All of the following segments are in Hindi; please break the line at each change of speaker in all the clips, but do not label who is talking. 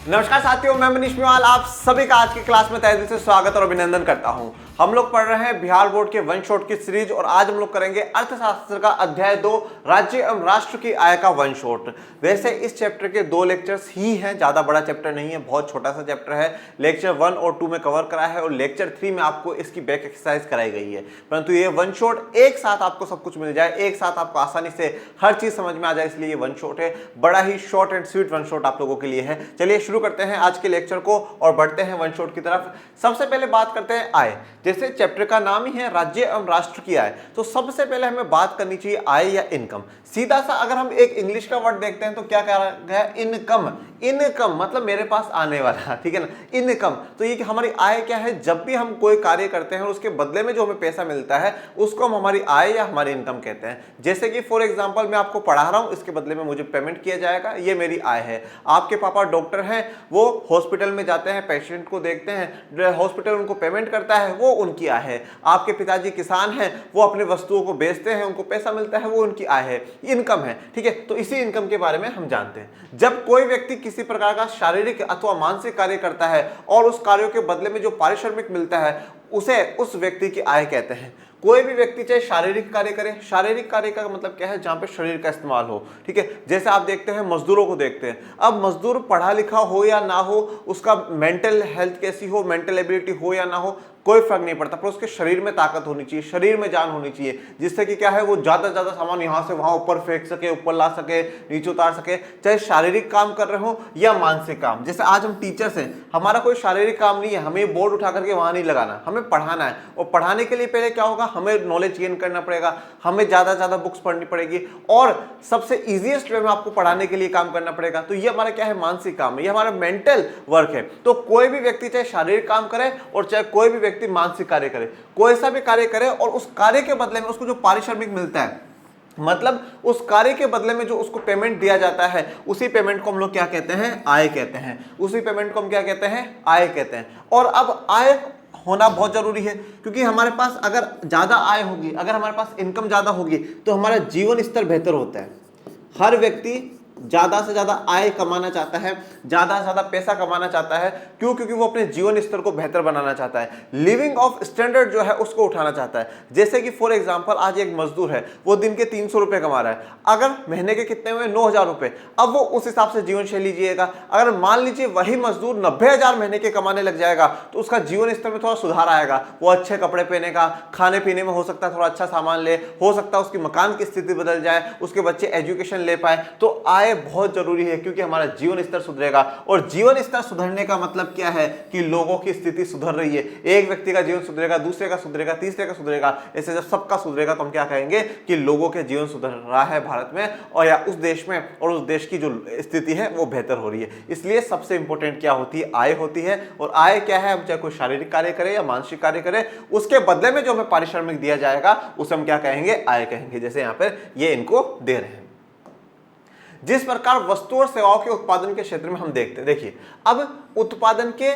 नमस्कार साथियों, मैं मनीष मेवाल आप सभी का आज की क्लास में तहे दिल से स्वागत और अभिनंदन करता हूं। हम लोग पढ़ रहे हैं बिहार बोर्ड के वन शॉट की सीरीज और आज हम लोग करेंगे अर्थशास्त्र का अध्याय 2 राज्य एवं राष्ट्र की आय का वन शॉट। वैसे इस चैप्टर के 2 लेक्चर्स ही हैं, ज्यादा बड़ा चैप्टर नहीं है, बहुत छोटा सा चैप्टर है। लेक्चर 1 और 2 में कवर करा है और लेक्चर 3 में आपको इसकी बैक एक्सरसाइज कराई गई है, परंतु ये वन शॉट एक साथ आपको सब कुछ मिल जाए, एक साथ आपको आसानी से हर चीज समझ में आ जाए, इसलिए ये वन शॉट है। बड़ा ही short and sweet one shot आप लोगों के लिए है। चलिए शुरू करते हैं आज के लेक्चर को और बढ़ते हैं वन शॉट की तरफ। सबसे पहले बात करते हैं आय। जैसे चैप्टर का नाम ही है राज्य एवं राष्ट्र की आय, तो सबसे पहले हमें बात करनी चाहिए आय या इनकम। सीधा सा अगर हम एक इंग्लिश का वर्ड देखते हैं तो क्या कह रहा है, इनकम। इनकम मतलब मेरे पास आने वाला, ठीक है ना, इनकम। तो ये कि हमारी आय क्या है, जब भी हम कोई कार्य करते हैं और उसके बदले में जो हमें पैसा मिलता है उसको हम हमारी आय या हमारी इनकम कहते हैं। जैसे कि फॉर एग्जांपल मैं आपको पढ़ा रहा हूं, इसके बदले में मुझे पेमेंट किया जाएगा, ये मेरी आय है। आपके पापा डॉक्टर हैं, वो हॉस्पिटल में जाते हैं, पेशेंट को देखते हैं, हॉस्पिटल उनको पेमेंट करता है, वो उनकी आय है। आपके पिताजी किसान हैं, वो अपने वस्तुओं को बेचते हैं, उनको पैसा मिलता है, वो उनकी आय है, इनकम है, ठीक है। तो इसी इनकम के बारे में हम जानते हैं। जब कोई व्यक्ति किसी प्रकार का शारीरिक अथवा मानसिक कार्य करता है और उस कार्यों के बदले में जो पारिश्रमिक मिलता है उसे उस व्यक्ति की आय कहते हैं। कोई भी व्यक्ति चाहे शारीरिक कार्य करे, शारीरिक कार्य का मतलब क्या है, जहां पे शरीर का इस्तेमाल हो, ठीक है। जैसे आप देखते हैं मजदूरों को देखते हैं, अब मजदूर पढ़ा लिखा हो या ना हो, उसका मेंटल हेल्थ कैसी हो, मेंटल एबिलिटी हो या ना हो, कोई फर्क नहीं पड़ता, पर उसके शरीर में ताकत होनी चाहिए, शरीर में जान होनी चाहिए, जिससे कि क्या है, वो ज्यादा ज्यादा सामान यहां से वहां ऊपर फेंक सके, ऊपर ला सके, नीचे उतार सके, चाहे शारीरिक काम कर रहे हो या मानसिक काम। जैसे आज हम टीचर्स हैं, हमारा कोई शारीरिक काम नहीं है, हमें बोर्ड उठा करके वहां नहीं लगाना, हमें पढ़ाना है। और पढ़ाने के लिए पहले क्या होगा, हमें नॉलेज गेन करना पड़ेगा, हमें ज्यादा ज्यादा बुक्स पढ़नी पड़ेगी और सबसे इजीएस्ट वे में आपको पढ़ाने के लिए काम करना पड़ेगा। तो ये हमारा क्या है, मानसिक काम है, ये हमारा मेंटल वर्क है। तो कोई भी व्यक्ति चाहे शारीरिक काम करे और चाहे कोई भी व्यक्ति मानसिक कार्य करे, कोई सा भी कार्य करे और उस कार्य के बदले में उसको जो पारिश्रमिक मिलता है, मतलब उस कार्य के बदले में जो उसको पेमेंट दिया जाता है, उसी पेमेंट को हम लोग क्या कहते हैं, आय कहते हैं। उसी पेमेंट को हम क्या कहते हैं, आय कहते हैं। और अब आय होना बहुत जरूरी है, क्योंकि हमारे पास अगर ज्यादा आय होगी, अगर हमारे पास इनकम ज्यादा होगी तो हमारा जीवन स्तर बेहतर होता है। हर व्यक्ति ज्यादा से ज्यादा आय कमाना चाहता है, ज्यादा से ज्यादा पैसा कमाना चाहता है। क्यों? क्योंकि वो अपने जीवन स्तर को बेहतर बनाना चाहता है, लिविंग ऑफ स्टैंडर्ड जो है उसको उठाना चाहता है। जैसे कि फॉर एग्जांपल आज एक मजदूर है, वो दिन के 300 रुपए कमा रहा है, अगर महीने के कितने हुए, 9,000 रुपए। अब वो उस हिसाब से जीवन शैली जिएगा। अगर मान लीजिए वही मजदूर 90,000 महीने के कमाने लग जाएगा तो उसका जीवन स्तर में थोड़ा सुधार आएगा, वो अच्छे कपड़े पहनेगा, खाने पीने में हो सकता है थोड़ा अच्छा सामान ले, हो सकता है उसकी मकान की स्थिति बदल जाए, उसके बच्चे एजुकेशन ले पाए। तो आय बहुत जरूरी है, क्योंकि हमारा जीवन स्तर सुधरेगा। और जीवन स्तर सुधरने का मतलब क्या है कि लोगों की स्थिति सुधर रही है। एक व्यक्ति का जीवन सुधरेगा, दूसरे का सुधरेगा, तीसरे का सुधरेगा, ऐसे जब सबका सुधरेगा तो हम क्या कहेंगे कि लोगों के जीवन सुधर रहा है भारत में, और या उस देश में, और उस देश की जो स्थिति है वो बेहतर हो रही है। इसलिए सबसे इंपॉर्टेंट क्या होती है, आय होती है। और आय क्या है, हम चाहे कोई शारीरिक कार्य करे या मानसिक कार्य करे, उसके बदले में जो हमें पारिश्रमिक दिया जाएगा उसे हम क्या कहेंगे, आय कहेंगे। जैसे यहां पर ये इनको दे रहे हैं। जिस प्रकार वस्तु और सेवाओं के उत्पादन के क्षेत्र में हम देखते हैं, देखिए अब उत्पादन के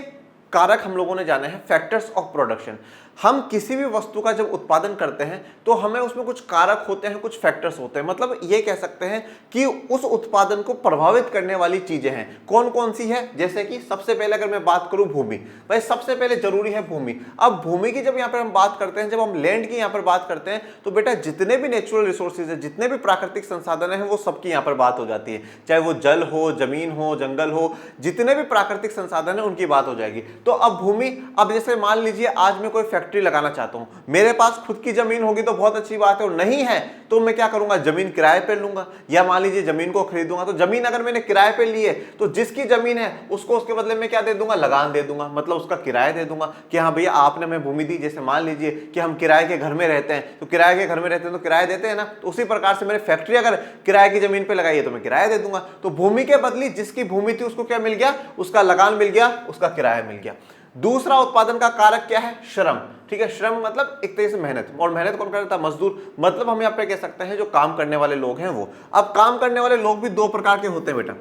कारक हम लोगों ने जाने हैं, फैक्टर्स ऑफ प्रोडक्शन। हम किसी भी वस्तु का जब उत्पादन करते हैं तो हमें उसमें कुछ कारक होते हैं, कुछ फैक्टर्स होते हैं, मतलब ये कह सकते हैं कि उस उत्पादन को प्रभावित करने वाली चीजें हैं। कौन कौन सी है? जैसे कि सबसे पहले अगर मैं बात करूं भूमि, भाई सबसे पहले जरूरी है भूमि। अब भूमि की जब यहां पर हम बात करते हैं, जब हम लैंड की यहां पर बात करते हैं तो बेटा जितने भी नेचुरल रिसोर्सेज है, जितने भी प्राकृतिक संसाधन है, वो सबकी यहां पर बात हो जाती है। चाहे वो जल हो, जमीन हो, जंगल हो, जितने भी प्राकृतिक संसाधन है उनकी बात हो जाएगी। तो अब भूमि, अब जैसे मान लीजिए आज मैं कोई फैक्ट्री लगाना चाहता हूं, मेरे पास खुद की जमीन होगी तो बहुत अच्छी बात है, और नहीं है तो मैं क्या करूंगा, जमीन किराए पे लूंगा, या मान लीजिए जमीन को खरीदूंगा। तो जमीन अगर मैंने किराए पे ली है तो जिसकी जमीन है उसको उसके बदले में क्या दे दूंगा, लगान दे दूंगा, मतलब उसका किराया दे दूंगा कि हाँ भैया आपने हमें भूमि दी। जैसे मान लीजिए कि हम किराए के घर में रहते हैं, तो किराए के घर में रहते हैं तो किराया देते हैं ना, तो उसी प्रकार से मैंने फैक्ट्री अगर किराए की जमीन पे लगाई है तो मैं किराया दे दूंगा। तो भूमि के बदले जिसकी भूमि थी उसको क्या मिल गया, उसका लगान मिल गया, उसका किराया मिल गया। दूसरा उत्पादन का कारक क्या है, श्रम। ठीक है, श्रम मतलब एक तरीके से मेहनत, और मेहनत कौन करता है, मजदूर। मतलब हम यहाँ पे कह सकते हैं जो काम करने वाले लोग हैं वो। अब काम करने वाले लोग भी 2 प्रकार के होते हैं बेटा।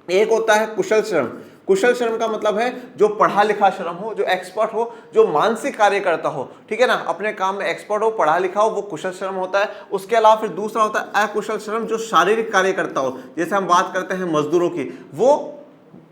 एक होता है कुशल श्रम। कुशल श्रम का मतलब है जो पढ़ा लिखा श्रम हो, जो एक्सपर्ट हो, जो मानसिक कार्य करता हो, ठीक है ना, अपने काम में एक्सपर्ट हो, पढ़ा लिखा हो, वो कुशल श्रम होता है। उसके अलावा फिर दूसरा होता है अकुशल श्रम, जो शारीरिक कार्य करता हो। जैसे हम बात करते हैं मजदूरों की, वो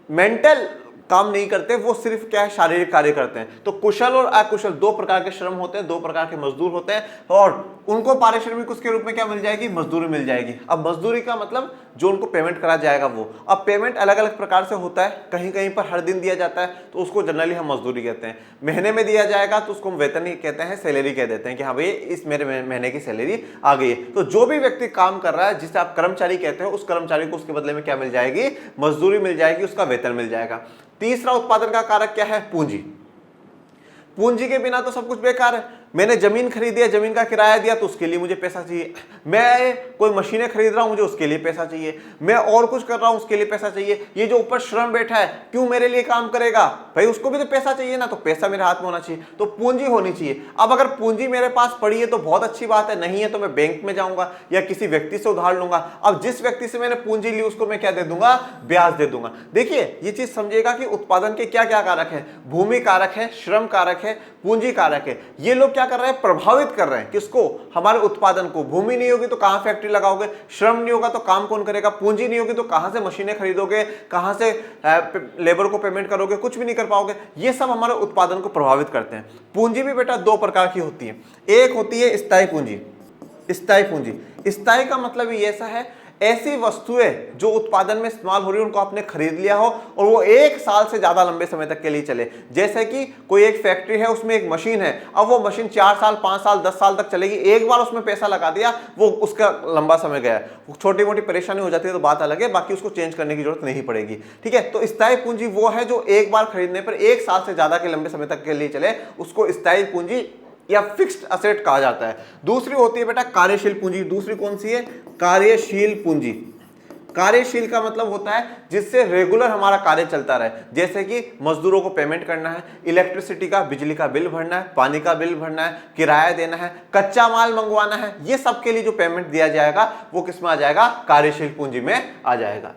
मेंटल काम नहीं करते, वो सिर्फ क्या है शारीरिक कार्य करते हैं। तो कुशल और अकुशल दो प्रकार के श्रम होते हैं, दो प्रकार के मजदूर होते हैं, और उनको पारिश्रमिक उसके रूप में क्या मिल जाएगी, मजदूरी मिल जाएगी। अब मजदूरी का मतलब जो उनको पेमेंट करा जाएगा वो, अब पेमेंट अलग अलग प्रकार से होता है, कहीं कहीं पर हर दिन दिया जाता है तो उसको जनरली हम मजदूरी कहते हैं, महीने में दिया जाएगा तो उसको हम वेतन ही कहते हैं, सैलरी कह देते हैं कि हाँ भाई इस मेरे महीने की सैलरी आ गई है। तो जो भी व्यक्ति काम कर रहा है जिसे आप कर्मचारी कहते हैं, उस कर्मचारी को उसके बदले में क्या मिल जाएगी, मजदूरी मिल जाएगी, उसका वेतन मिल जाएगा। तीसरा उत्पादन का कारक क्या है, पूंजी। पूंजी के बिना तो सब कुछ बेकार है। मैंने जमीन खरीदी है, जमीन का किराया दिया तो उसके लिए मुझे पैसा चाहिए, मैं कोई मशीनें खरीद रहा हूं मुझे उसके लिए पैसा चाहिए, मैं और कुछ कर रहा हूं उसके लिए पैसा चाहिए। ये जो ऊपर श्रम बैठा है क्यों मेरे लिए काम करेगा, भाई उसको भी तो पैसा चाहिए ना, तो पैसा मेरे हाथ में होना चाहिए, तो पूंजी होनी चाहिए। अब अगर पूंजी मेरे पास पड़ी है तो बहुत अच्छी बात है, नहीं है तो मैं बैंक में जाऊंगा या किसी व्यक्ति से उधार लूंगा। अब जिस व्यक्ति से मैंने पूंजी ली उसको मैं क्या दे दूंगा, ब्याज दे दूंगा। देखिए ये चीज समझिएगा कि उत्पादन के क्या क्या कारक है, भूमि कारक है, श्रम कारक है, पूंजी कारक है। ये लोग क्या कर रहे हैं, प्रभावित कर रहे हैं किसको, हमारे उत्पादन को। भूमि नहीं होगी तो कहां फैक्ट्री लगाओगे, श्रम नहीं होगा तो काम कौन करेगा, पूंजी नहीं होगी तो कहां से मशीनें खरीदोगे, कहां से लेबर को पेमेंट करोगे, कुछ भी नहीं कर पाओगे। ये सब हमारे उत्पादन को प्रभावित करते हैं। पूंजी भी बेटा दो प्रकार की होती है, एक होती है स्थायी पूंजी। स्थायी पूंजी, स्थायी का मतलब ये ऐसा है, ऐसी वस्तुएं जो उत्पादन में इस्तेमाल हो रही है उनको आपने खरीद लिया हो और वो 1 साल से ज्यादा लंबे समय तक के लिए चले। जैसे कि कोई एक फैक्ट्री है, उसमें एक मशीन है, अब वो मशीन 4 साल 5 साल 10 साल तक चलेगी, एक बार उसमें पैसा लगा दिया वो उसका लंबा समय गया, छोटी मोटी परेशानी हो जाती है तो बात अलग है, बाकी उसको चेंज करने की जरूरत नहीं पड़ेगी। ठीक है, तो स्थायी पूंजी वो है जो एक बार खरीदने पर 1 साल से ज्यादा के लंबे समय तक के लिए चले, उसको स्थायी पूंजी या फिक्स्ड असेट कहा जाता है। दूसरी होती है बेटा कार्यशील पूंजी। दूसरी कौन सी है, कार्यशील पूंजी। कार्यशील का मतलब होता है जिससे रेगुलर हमारा कार्य चलता रहे, जैसे कि मजदूरों को पेमेंट करना है, इलेक्ट्रिसिटी का बिजली का बिल भरना है, पानी का बिल भरना है, किराया देना है, कच्चा माल मंगवाना है, ये सब के लिए जो पेमेंट दिया जाएगा वो किस में आ जाएगा, कार्यशील पूंजी में आ जाएगा।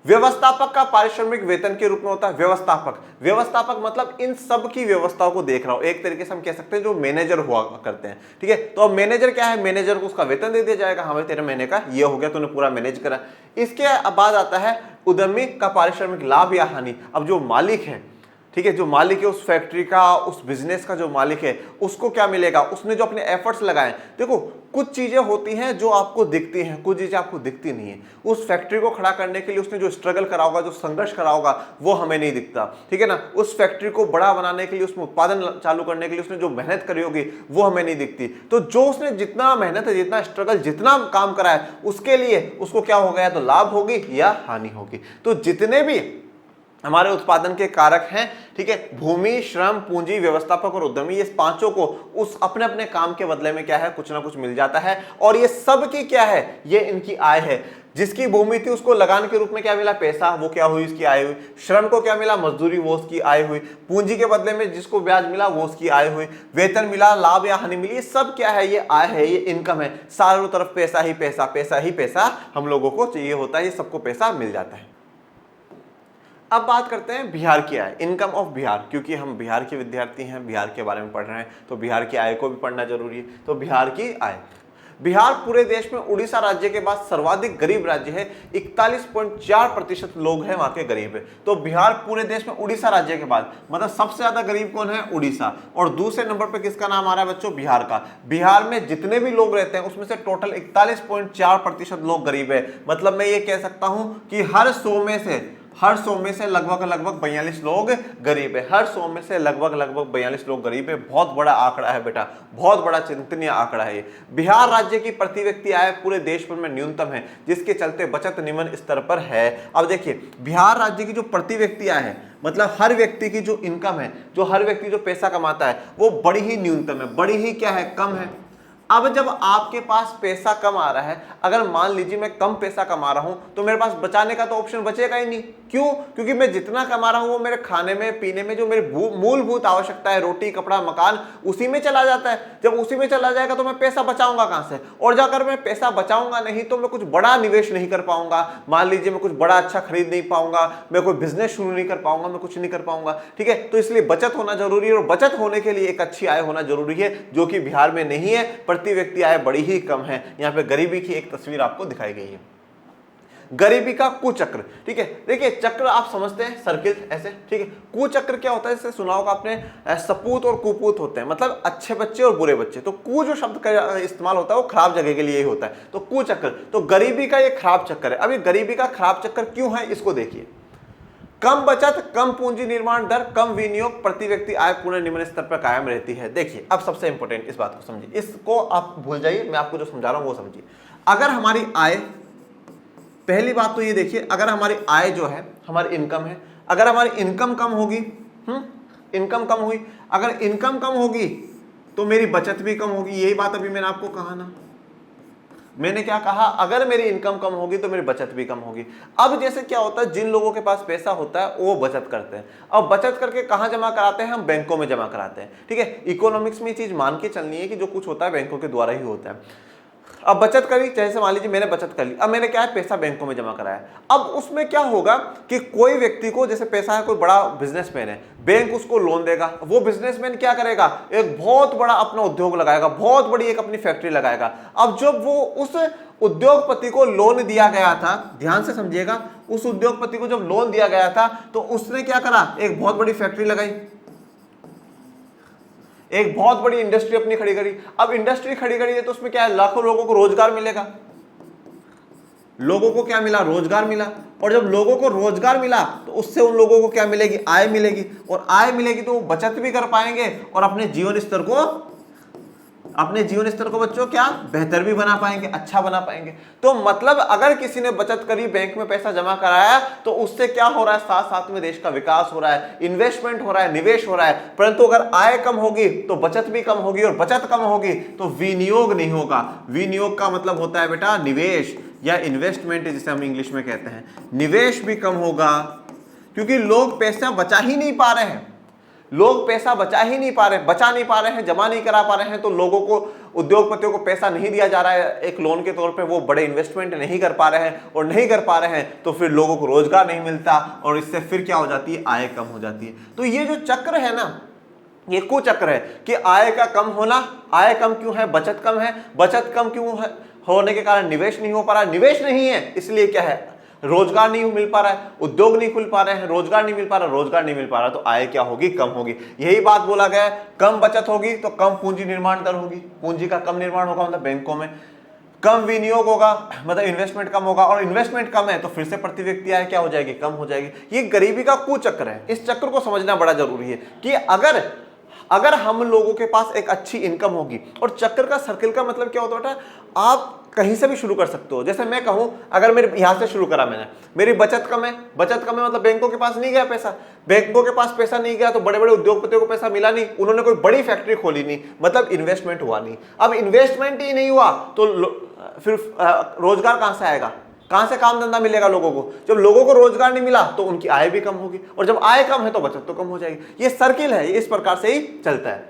व्यवस्थापक का पारिश्रमिक वेतन के रूप में होता है। व्यवस्थापक मतलब इन सब की व्यवस्थाओं को देख रहा हूं, एक तरीके से हम कह सकते हैं जो मैनेजर हुआ करते हैं। ठीक है, तो अब मैनेजर क्या है, मैनेजर को उसका वेतन दे दिया जाएगा, हाँ भाई तेरे महीने का ये हो गया, तूने पूरा मैनेज करा। इसके बाद आता है उद्यमी का पारिश्रमिक लाभ या हानि। अब जो मालिक है, ठीक है, जो मालिक है उस फैक्ट्री का, उस बिजनेस का जो मालिक है, उसको क्या मिलेगा, उसने जो अपने एफर्ट्स लगाए। देखो कुछ चीजें होती हैं जो आपको दिखती हैं, कुछ चीजें आपको दिखती नहीं है। उस फैक्ट्री को खड़ा करने के लिए उसने जो स्ट्रगल करा होगा, जो संघर्ष करा होगा, वो हमें नहीं दिखता। ठीक है ना, उस फैक्ट्री को बड़ा बनाने के लिए, उसमें उत्पादन चालू करने के लिए उसने जो मेहनत करी होगी वो हमें नहीं दिखती। तो जो उसने जितना मेहनत है, जितना स्ट्रगल, जितना काम करा है, उसके लिए उसको क्या हो गया, तो लाभ होगी या हानि होगी। तो जितने भी हमारे उत्पादन के कारक हैं, ठीक है, भूमि, श्रम, पूंजी, व्यवस्थापक और उद्यमी, ये पांचों को उस अपने अपने काम के बदले में क्या है, कुछ ना कुछ मिल जाता है। और ये सब की क्या है, ये इनकी आय है। जिसकी भूमि थी उसको लगान के रूप में क्या मिला, पैसा, वो क्या हुई, उसकी आय हुई। श्रम को क्या मिला, मजदूरी, वो उसकी आय हुई। पूंजी के बदले में जिसको ब्याज मिला वो उसकी आय हुई। वेतन मिला, लाभ या हानि मिली, ये सब क्या है, ये आय है, ये इनकम है। चारों तरफ पैसा ही पैसा, पैसा ही पैसा हम लोगों को चाहिए होता है, ये सबको पैसा मिल जाता है। अब बात करते हैं बिहार की आय, इनकम ऑफ बिहार, क्योंकि हम बिहार के विद्यार्थी हैं, बिहार के बारे में पढ़ रहे हैं, तो बिहार की आय को भी पढ़ना जरूरी है। तो बिहार की आय, बिहार पूरे देश में उड़ीसा राज्य के बाद सर्वाधिक गरीब राज्य है। 41.4% लोग हैं वहां के गरीब है। तो बिहार पूरे देश में उड़ीसा राज्य के बाद मतलब सबसे ज्यादा गरीब कौन है, उड़ीसा। और दूसरे नंबर पे किसका नाम आ रहा है बच्चों, बिहार का। बिहार में जितने भी लोग रहते हैं उसमें से टोटल 41.4% लोग गरीब है। मतलब मैं ये कह सकता हूं कि हर 100 में से लगभग 42 लोग गरीब है। हर 100 में से लगभग 42 लोग गरीब है। बहुत बड़ा आंकड़ा है बेटा, बहुत बड़ा चिंतनीय आंकड़ा है ये। बिहार राज्य की प्रति व्यक्ति आय पूरे देश भर में न्यूनतम है, जिसके चलते बचत निम्न स्तर पर है। अब देखिए बिहार राज्य की जो प्रति व्यक्ति आय है, मतलब हर व्यक्ति की जो इनकम है, जो हर व्यक्ति जो पैसा कमाता है, वो बड़ी ही न्यूनतम है, बड़ी ही क्या है, कम है। अब जब आपके पास पैसा कम आ रहा है, अगर मान लीजिए मैं कम पैसा कमा रहा हूं, तो मेरे पास बचाने का तो ऑप्शन बचेगा ही नहीं। क्यों? क्योंकि मैं जितना कमा रहा हूं वो मेरे खाने में, पीने में, जो मेरी मूलभूत आवश्यकता है, रोटी, कपड़ा, मकान, उसी में चला जाता है। जब उसी में चला जाएगा तो मैं पैसा बचाऊंगा कहां से? और जाकर मैं पैसा बचाऊंगा नहीं तो मैं कुछ बड़ा निवेश नहीं कर पाऊंगा। मान लीजिए मैं कुछ बड़ा अच्छा खरीद नहीं पाऊंगा, मैं कोई बिजनेस शुरू नहीं कर पाऊंगा, मैं कुछ नहीं कर पाऊंगा। ठीक है, तो इसलिए बचत होना जरूरी है, और बचत होने के लिए एक अच्छी आय होना जरूरी है, जो कि बिहार में नहीं है। प्रति व्यक्ति आय बड़ी ही कम है। यहाँ पे गरीबी की एक तस्वीर आपको दिखाई गई है। गरीबी का कुचक्र। ठीक है, देखिए चक्र आप समझते हैं सर्किल ऐसे, ठीक है। कुचक्र क्या होता है, जैसे सुना होगा आपने, सपूत और कुपूत होते हैं, मतलब अच्छे बच्चे और बुरे बच्चे। तो कु जो शब्द का इस्तेमाल होता है वो खराब जगह के लिए ही होता है, तो कुचक्र। तो गरीबी का ये खराब चक्कर है। अब ये गरीबी का खराब चक्कर क्यों है, इसको देखिए। कम बचत, कम पूंजी निर्माण दर, कम विनियोग, प्रति व्यक्ति आय पुनः निम्न स्तर पर कायम रहती है। देखिए अब सबसे इंपॉर्टेंट इस बात को समझिए, इसको आप भूल जाइए, मैं आपको जो समझा रहा हूं वो समझिए। अगर हमारी आय, पहली बात तो ये देखिए, अगर हमारी आय जो है, हमारी इनकम है, अगर हमारी इनकम कम होगी, इनकम कम हुई, अगर इनकम कम होगी तो मेरी बचत भी कम होगी। यही बात अभी मैंने आपको कहा ना, मैंने क्या कहा, अगर मेरी इनकम कम होगी तो मेरी बचत भी कम होगी। अब जैसे क्या होता है, जिन लोगों के पास पैसा होता है वो बचत करते हैं। अब बचत करके कहां जमा कराते हैं, हम बैंकों में जमा कराते हैं। ठीक है, इकोनॉमिक्स में ये चीज मान के चलनी है कि जो कुछ होता है बैंकों के द्वारा ही होता है। अब बचत करी, जैसे मान लीजिए मैंने बचत कर ली, अब मैंने क्या है, पैसा बैंकों में जमा कराया। अब उसमें क्या होगा कि कोई व्यक्ति को, जैसे पैसा है, कोई बड़ा बिजनेसमैन है, बैंक उसको लोन देगा, वो बिजनेसमैन क्या करेगा, एक बहुत बड़ा अपना उद्योग लगाएगा, बहुत बड़ी एक अपनी फैक्ट्री लगाएगा। अब जब वो उस उद्योगपति को लोन दिया गया था, ध्यान से समझिएगा, उस उद्योगपति को जब लोन दिया गया था तो उसने क्या करा, एक बहुत बड़ी फैक्ट्री लगाई, एक बहुत बड़ी इंडस्ट्री अपनी खड़ी करी। अब इंडस्ट्री खड़ी करी है तो उसमें क्या है, लाखों लोगों को रोजगार मिलेगा। लोगों को क्या मिला, रोजगार मिला। और जब लोगों को रोजगार मिला तो उससे उन लोगों को क्या मिलेगी, आय मिलेगी। और आय मिलेगी तो वो बचत भी कर पाएंगे और अपने जीवन स्तर को बच्चों क्या बेहतर भी बना पाएंगे, अच्छा बना पाएंगे। तो मतलब अगर किसी ने बचत करी, बैंक में पैसा जमा कराया, तो उससे क्या हो रहा है, साथ साथ में देश का विकास हो रहा है, इन्वेस्टमेंट हो रहा है, निवेश हो रहा है। परंतु अगर आय कम होगी तो बचत भी कम होगी, और बचत कम होगी तो विनियोग नहीं होगा। विनियोग का मतलब होता है बेटा निवेश या इन्वेस्टमेंट, जिसे हम इंग्लिश में कहते हैं। निवेश भी कम होगा क्योंकि लोग पैसा बचा ही नहीं पा रहे हैं, लोग पैसा बचा नहीं पा रहे हैं, जमा नहीं करा पा रहे हैं। तो लोगों को, उद्योगपतियों को पैसा नहीं दिया जा रहा है एक लोन के तौर पे, वो बड़े इन्वेस्टमेंट नहीं कर पा रहे हैं, और नहीं कर पा रहे हैं तो फिर लोगों को रोजगार नहीं मिलता, और इससे फिर क्या हो जाती है, आय कम हो जाती है। तो ये जो चक्र है ना, ये कुचक्र है कि आय का कम होना, आय कम क्यों है, बचत कम है, बचत कम क्यों है, होने के कारण निवेश नहीं हो पा रहा, निवेश नहीं है इसलिए क्या है, रोजगार नहीं मिल पा रहा है, उद्योग नहीं खुल पा रहे हैं, रोजगार नहीं मिल पा रहा, रोजगार नहीं मिल पा रहा, तो आय क्या होगी, कम होगी। यही बात बोला गया है, कम बचत होगी तो कम पूंजी निर्माण दर होगी, पूंजी का कम निर्माण होगा मतलब बैंकों में, कम विनियोग होगा मतलब इन्वेस्टमेंट कम होगा, और इन्वेस्टमेंट कम है तो फिर से प्रति व्यक्ति आय क्या हो जाएगी, कम हो जाएगी। ये गरीबी का कुचक्र है। इस चक्र को समझना बड़ा जरूरी है कि अगर हम लोगों के पास एक अच्छी इनकम होगी, और चक्र का, सर्किल का मतलब क्या होता है बेटा, आप कहीं से भी शुरू कर सकते हो। जैसे मैं कहूं, अगर मेरे यहां से शुरू करा मैंने, मेरी बचत कम है, मतलब बैंकों के पास नहीं गया पैसा, बैंकों के पास पैसा नहीं गया तो बड़े बड़े उद्योगपतियों को पैसा मिला नहीं, उन्होंने कोई बड़ी फैक्ट्री खोली नहीं, मतलब इन्वेस्टमेंट हुआ नहीं। अब इन्वेस्टमेंट ही नहीं हुआ तो फिर रोजगार कहां से आएगा, कहां से काम धंधा मिलेगा लोगों को। जब लोगों को रोजगार नहीं मिला तो उनकी आय भी कम होगी, और जब आय कम है तो बचत तो कम हो जाएगी। ये सर्किल है, ये इस प्रकार से ही चलता है।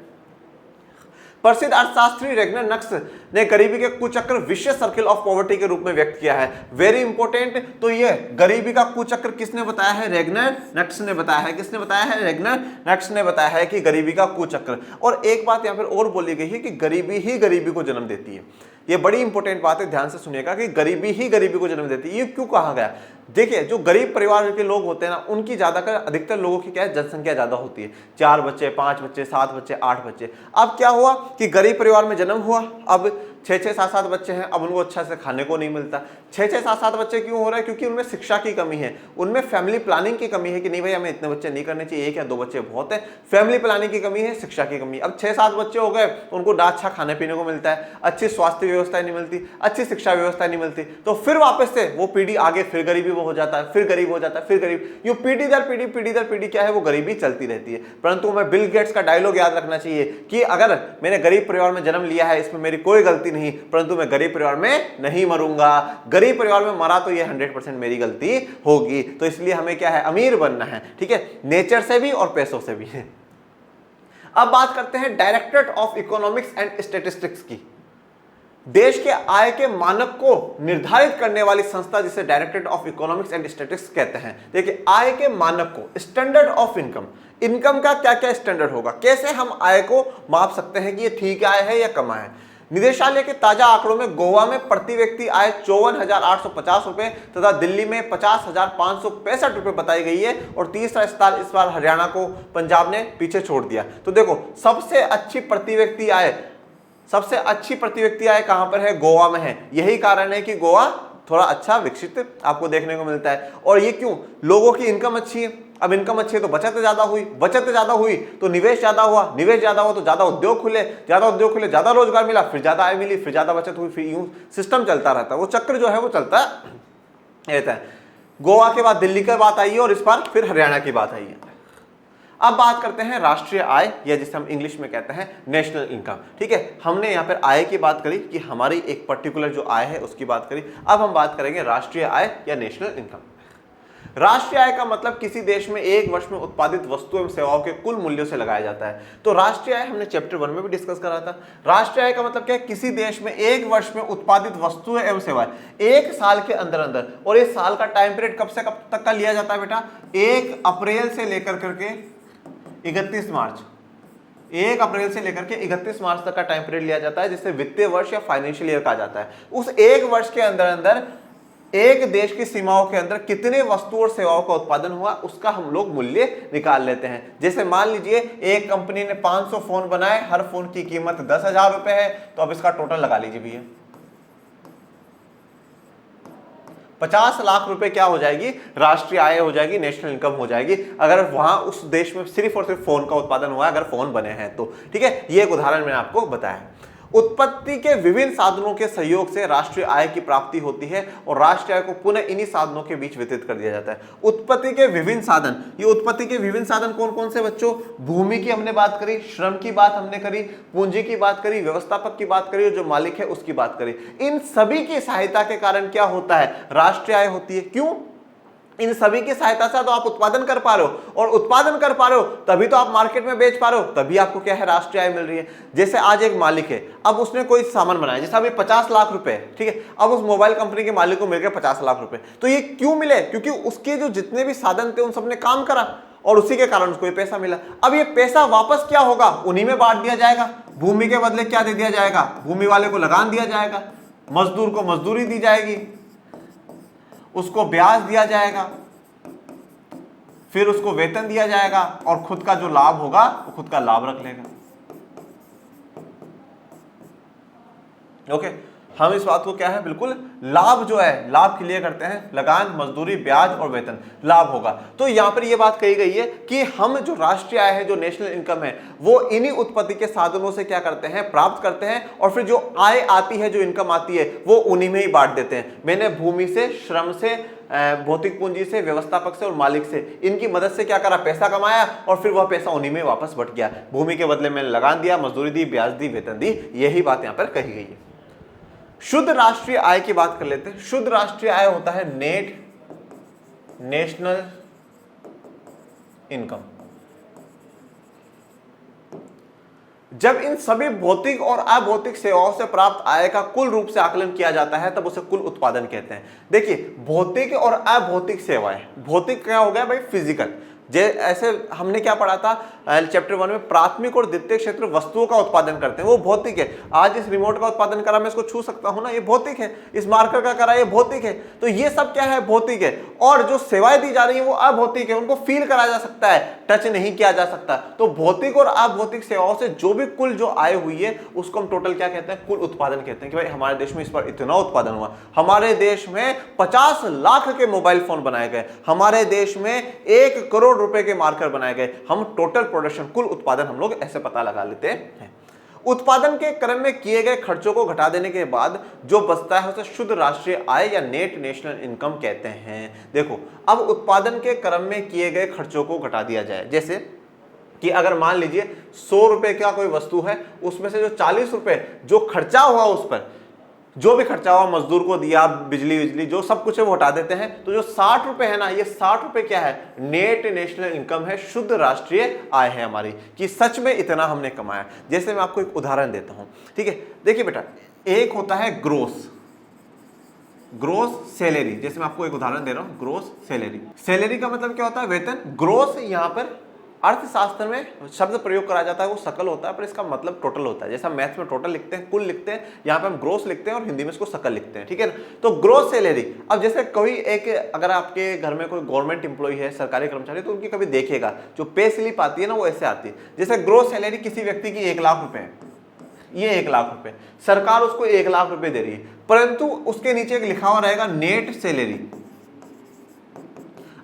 प्रसिद्ध अर्थशास्त्री रेगनर नक्स ने गरीबी के कुचक्र विशियस सर्किल ऑफ पॉवर्टी के रूप में व्यक्त किया है। वेरी इंपॉर्टेंट, तो ये गरीबी का कुचक्र किसने बताया है, रेगनर नक्स ने बताया है। किसने बताया है, रेगनर नक्स ने बताया है कि गरीबी का कुचक्र। और एक बात यहां पर और बोली गई है कि गरीबी ही गरीबी को जन्म देती है। ये बड़ी इंपॉर्टेंट बात है, ध्यान से सुनिएगा कि गरीबी ही गरीबी को जन्म देती है। ये क्यों कहा गया, देखिए जो गरीब परिवार के लोग होते हैं ना, उनकी ज्यादातर, अधिकतर लोगों की क्या है, जनसंख्या ज्यादा होती है, 4 बच्चे, 5 बच्चे, 7 बच्चे, 8 बच्चे। अब क्या हुआ कि गरीब परिवार में जन्म हुआ, अब 6-6, 7-7 बच्चे हैं, अब उनको अच्छा से खाने को नहीं मिलता। 6-6, 7-7 बच्चे क्यों हो रहे हैं, क्योंकि उनमें शिक्षा की कमी है, उनमें फैमिली प्लानिंग की कमी है कि नहीं भाई हमें इतने बच्चे नहीं करने चाहिए, 1 या 2 बच्चे बहुत है। फैमिली प्लानिंग की कमी है, शिक्षा की कमी। अब 6-7 बच्चे हो गए तो उनको ना अच्छा खाने पीने को मिलता है, अच्छी स्वास्थ्य व्यवस्था नहीं मिलती, अच्छी शिक्षा व्यवस्था नहीं मिलती, तो फिर वापस से वो पीढ़ी आगे फिर गरीबी वो हो जाता है, फिर गरीब हो जाता है, फिर गरीब, यूं पीढ़ी दर पीढ़ी क्या है, वो गरीबी चलती रहती है। परंतु हमें बिल गेट्स का डायलॉग याद रखना चाहिए कि अगर मैंने गरीब परिवार में जन्म लिया है, इसमें मेरी कोई गलती नहीं, परंतु मैं गरीब परिवार में नहीं मरूंगा। गरीब परिवार में मरा तो ये 100% मेरी गलती होगी। तो इसलिए हमें क्या है, अमीर बनना है, ठीक है, नेचर से भी और पैसों से भी है। अब बात करते हैं directorate of economics and statistics की। देश के आय के मानक को निर्धारित करने वाली संस्था जिसे directorate of economics and statistics कहते हैं। देखिए आय के मानक को, स्टैंडर्ड ऑफ इनकम, इनकम का क्या क्या स्टैंडर्ड होगा, कैसे हम आय को माप सकते हैं कि ये ठीक आय है या कम आय है। निदेशालय के ताजा आंकड़ों में गोवा में प्रति व्यक्ति आय 54,850 रुपए तथा दिल्ली में 50,565 रुपए बताई गई है और तीसरा स्थान इस बार हरियाणा को पंजाब ने पीछे छोड़ दिया। तो देखो सबसे अच्छी प्रति व्यक्ति आय कहां पर है? गोवा में है। यही कारण है कि गोवा थोड़ा अच्छा विकसित आपको देखने को मिलता है। और ये क्यों? लोगों की इनकम अच्छी है। अब इनकम अच्छी है तो बचत ज्यादा हुई तो निवेश ज्यादा हुआ तो ज्यादा उद्योग खुले ज्यादा रोजगार मिला, फिर ज्यादा आय मिली, फिर ज्यादा बचत हुई, फिर यूं सिस्टम चलता रहता है। वो चक्र जो है वो चलता रहता है। गोवा के बाद दिल्ली की बात आई है और इस बार फिर हरियाणा की बात आई है। अब बात करते हैं राष्ट्रीय आय या जिसे हम इंग्लिश में कहते हैं नेशनल इनकम। ठीक है, हमने यहाँ पर आय की बात करी कि हमारी एक पर्टिकुलर जो आय है उसकी बात करी। अब हम बात करेंगे राष्ट्रीय आय या नेशनल इनकम। राष्ट्रीय आय का मतलब किसी देश में एक वर्ष में उत्पादित वस्तु एवं सेवाओं के कुल मूल्यों से लगाया जाता है। तो राष्ट्रीय आय हमने चैप्टर 1 में भी डिस्कस करा था। राष्ट्रीय आय का मतलब क्या है? किसी देश में एक वर्ष में उत्पादित वस्तुएं एवं सेवाएं एक साल के अंदर अंदर, और इस साल का टाइम पीरियड कब से कब तक का लिया जाता है बेटा? 1 अप्रैल से लेकर करके 31 मार्च 1 अप्रैल से लेकर के 31 मार्च तक का टाइम पीरियड लिया जाता है, जिसे वित्तीय वर्ष या फाइनेंशियल ईयर कहा जाता है। उस एक वर्ष के अंदर अंदर एक देश की सीमाओं के अंदर कितने वस्तु और सेवाओं का उत्पादन हुआ उसका हम लोग मूल्य निकाल लेते हैं। जैसे मान लीजिए एक कंपनी ने 500 फोन बनाए, हर फोन की कीमत 10,000 रुपए है, तो अब इसका टोटल लगा लीजिए भैया। 50 लाख रुपए क्या हो जाएगी? राष्ट्रीय आय हो जाएगी, नेशनल इनकम हो जाएगी, अगर वहां उस देश में सिर्फ और सिर्फ फोन का उत्पादन हुआ है, अगर फोन बने हैं तो। ठीक है, ये एक उदाहरण मैंने आपको बताया। उत्पत्ति के विभिन्न साधनों के सहयोग से राष्ट्रीय आय की प्राप्ति होती है और राष्ट्रीय आय को पुनः इन्हीं साधनों के बीच वितरित कर दिया जाता है। उत्पत्ति के विभिन्न साधन, ये उत्पत्ति के विभिन्न साधन कौन कौन से बच्चों? भूमि की हमने बात करी, श्रम की बात हमने करी, पूंजी की बात करी, व्यवस्थापक की बात करी और जो मालिक है उसकी बात करी। इन सभी की सहायता के कारण क्या होता है? राष्ट्रीय आय होती है। क्यों? इन सभी की सहायता से तो आप उत्पादन कर पा रहे हो, और उत्पादन कर पा रहे हो तभी तो आप मार्केट में बेच पा रहे हो, तभी आपको क्या है? राष्ट्रीय आय मिल रही है। जैसे आज एक मालिक है, अब उसने कोई सामान बनाया, जैसे अभी 50 लाख रुपए, ठीक है, अब उस मोबाइल कंपनी के मालिक को मिल गए 50 लाख रुपए। तो ये क्यों मिले? क्योंकि उसके जो जितने भी साधन थे उन सबने काम करा और उसी के कारण उसको ये पैसा मिला। अब ये पैसा वापस क्या होगा? उन्हीं में बांट दिया जाएगा। भूमि के बदले क्या दे दिया जाएगा? भूमि वाले को लगान दिया जाएगा, मजदूर को मजदूरी दी जाएगी, उसको ब्याज दिया जाएगा, फिर उसको वेतन दिया जाएगा और खुद का जो लाभ होगा वो खुद का लाभ रख लेगा। ओके, हम इस बात को क्या है? बिल्कुल लाभ जो है, लाभ के लिए करते हैं, लगान, मजदूरी, ब्याज और वेतन, लाभ होगा। तो यहां पर यह बात कही गई है कि हम जो राष्ट्रीय आय है, जो नेशनल इनकम है, वो इन्हीं उत्पत्ति के साधनों से क्या करते हैं? प्राप्त करते हैं, और फिर जो आय आती है, जो इनकम आती है, वो उन्हीं में ही बांट देते हैं। मैंने भूमि से, श्रम से, भौतिक पूंजी से, व्यवस्थापक से और मालिक से, इनकी मदद से क्या करा? पैसा कमाया और फिर वह पैसा उन्हीं में वापस बट गया। भूमि के बदले मैंने लगान दिया, मजदूरी दी, ब्याज दी, वेतन दी, यही बात यहां पर कही गई है। शुद्ध राष्ट्रीय आय की बात कर लेते हैं। शुद्ध राष्ट्रीय आय होता है नेट नेशनल इनकम। जब इन सभी भौतिक और अभौतिक सेवाओं से प्राप्त आय का कुल रूप से आकलन किया जाता है तब उसे कुल उत्पादन कहते हैं। देखिए, भौतिक और अभौतिक सेवाएं, भौतिक क्या हो गया भाई? फिजिकल। ऐसे हमने क्या पढ़ा था चैप्टर 1 में? प्राथमिक और द्वितीय क्षेत्र वस्तुओं का उत्पादन करते हैं, वो भौतिक है। आज इस रिमोट का उत्पादन करा, मैं इसको छू सकता हूं ना, ये भौतिक है। इस मार्कर का करा, ये भौतिक है। तो ये सब क्या है? भौतिक है। और जो सेवाएं दी जा रही है वो अभौतिक है, उनको फील करा जा सकता है, टच नहीं किया जा सकता। तो भौतिक और अभौतिक सेवाओं से जो भी कुल जो आय हुई है उसको हम टोटल क्या कहते हैं? कुल उत्पादन कहते हैं। कि भाई हमारे देश में इस बार इतना उत्पादन हुआ, हमारे देश में 50 लाख के मोबाइल फोन बनाए गए, हमारे देश में 1 करोड़ रुपए के मार्कर बनाए गए। हम टोटल प्रोडक्शन, कुल उत्पादन हम लोग ऐसे पता लगा लेते हैं। उत्पादन के क्रम में किए गए खर्चों को घटा देने के बाद जो बचता है उसे शुद्ध राष्ट्रीय आय या नेट नेशनल इनकम कहते हैं। देखो, अब उत्पादन के क्रम में किए गए खर्चों को घटा दिया जाए। जैसे कि अगर मान लीजिए 100 रुपए का कोई वस्तु है, उसमें से जो 40 रुपए जो खर्चा हुआ, उस पर जो भी खर्चा हुआ, मजदूर को दिया, बिजली जो सब कुछ है वो हटा देते हैं। तो जो 60 रुपए है ना, ये 60 रुपए क्या है? नेट नेशनल इनकम है, शुद्ध राष्ट्रीय आय है हमारी, कि सच में इतना हमने कमाया। जैसे मैं आपको एक उदाहरण देता हूं, ठीक है? देखिए बेटा, एक होता है ग्रोस सैलरी। जैसे मैं आपको एक उदाहरण दे रहा हूं, ग्रोस सैलरी। सैलरी का मतलब क्या होता है? वेतन। ग्रोस यहां पर अर्थशास्त्र में शब्द प्रयोग करा जाता है वो सकल होता है, पर इसका मतलब टोटल होता है। जैसा मैथ्स में टोटल लिखते हैं, कुल लिखते हैं, यहाँ पे हम ग्रोस लिखते हैं और हिंदी में इसको सकल लिखते हैं, ठीक है ना। तो ग्रोस सैलरी, अब जैसे कोई एक, अगर आपके घर में कोई गवर्नमेंट इंप्लॉय है, सरकारी कर्मचारी, तो उनकी कभी देखिएगा जो पे स्लिप आती है ना, वो ऐसे आती है। जैसे ग्रोस सैलरी किसी व्यक्ति की 1 लाख रुपए है, ये 1 लाख रुपए, सरकार उसको 1 लाख रुपए दे रही है, परंतु उसके नीचे एक लिखा हुआ रहेगा नेट सैलरी।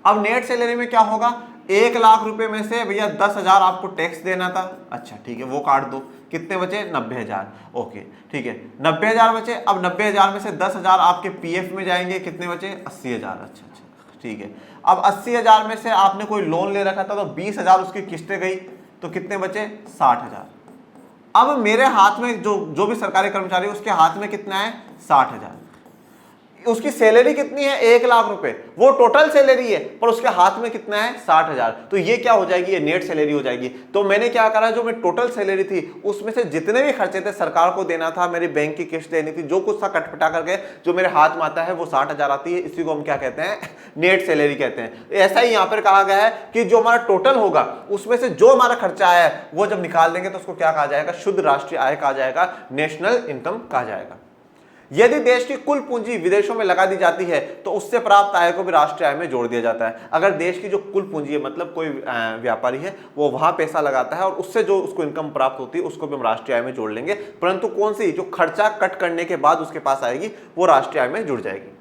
अब नेट सैलरी में क्या होगा, 1 लाख रुपए में से भैया 10,000 आपको टैक्स देना था, अच्छा ठीक है वो काट दो, कितने बचे 90,000, ओके ठीक है 90,000 बचे। अब 90,000 में से 10,000 आपके पीएफ में जाएंगे, कितने बचे 80,000, अच्छा अच्छा ठीक है। अब 80,000 में से आपने कोई लोन ले रखा था तो 20,000 उसकी किस्तें गई, तो कितने बचे 60,000। अब मेरे हाथ में जो भी सरकारी कर्मचारी है उसके हाथ में कितना है 60,000, उसकी सैलरी कितनी है 1 लाख रुपए, वो टोटल सैलरी है, पर उसके हाथ में कितना है 60,000, तो ये क्या हो जाएगी, ये नेट सैलरी हो जाएगी। तो मैंने क्या करा, जो मेरी टोटल सैलरी थी उसमें से जितने भी खर्चे थे, सरकार को देना था, मेरी बैंक की किस्त देनी थी, जो कुछ था कटपटा करके जो मेरे हाथ में आता है वो 60,000 आती है, इसी को हम क्या कहते हैं नेट सैलरी कहते हैं। ऐसा ही यहाँ पर कहा गया है कि जो हमारा टोटल होगा उसमें से जो हमारा खर्चा आया है वो जब निकाल देंगे तो उसको क्या कहा जाएगा, शुद्ध राष्ट्रीय आय कहा जाएगा, नेशनल इनकम कहा जाएगा। यदि देश की कुल पूंजी विदेशों में लगा दी जाती है तो उससे प्राप्त आय को भी राष्ट्रीय आय में जोड़ दिया जाता है। अगर देश की जो कुल पूंजी है, मतलब कोई व्यापारी है वो वहां पैसा लगाता है और उससे जो उसको इनकम प्राप्त होती है उसको भी हम राष्ट्रीय आय में जोड़ लेंगे, परंतु कौन सी, जो खर्चा कट करने के बाद उसके पास आएगी वो राष्ट्रीय आय में जुड़ जाएगी।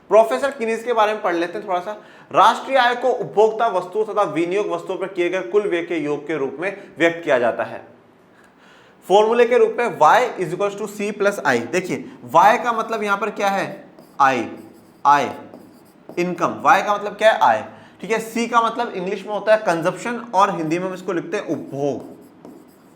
प्रोफेसर किनीज के बारे में पढ़ लेते हैं थोड़ा सा। राष्ट्रीय आय को उपभोक्ता वस्तुओं तथा विनियोग वस्तुओं पर किए गए कुल व्यय के योग के रूप में व्यक्त किया जाता है, फॉर्मूले के रूप में y = c + i। देखिए y का मतलब यहां पर क्या है, आय इनकम, y का मतलब क्या है आय, ठीक है। c का मतलब इंग्लिश में होता है कंजप्शन और हिंदी में हम इसको लिखते हैं उपभोग,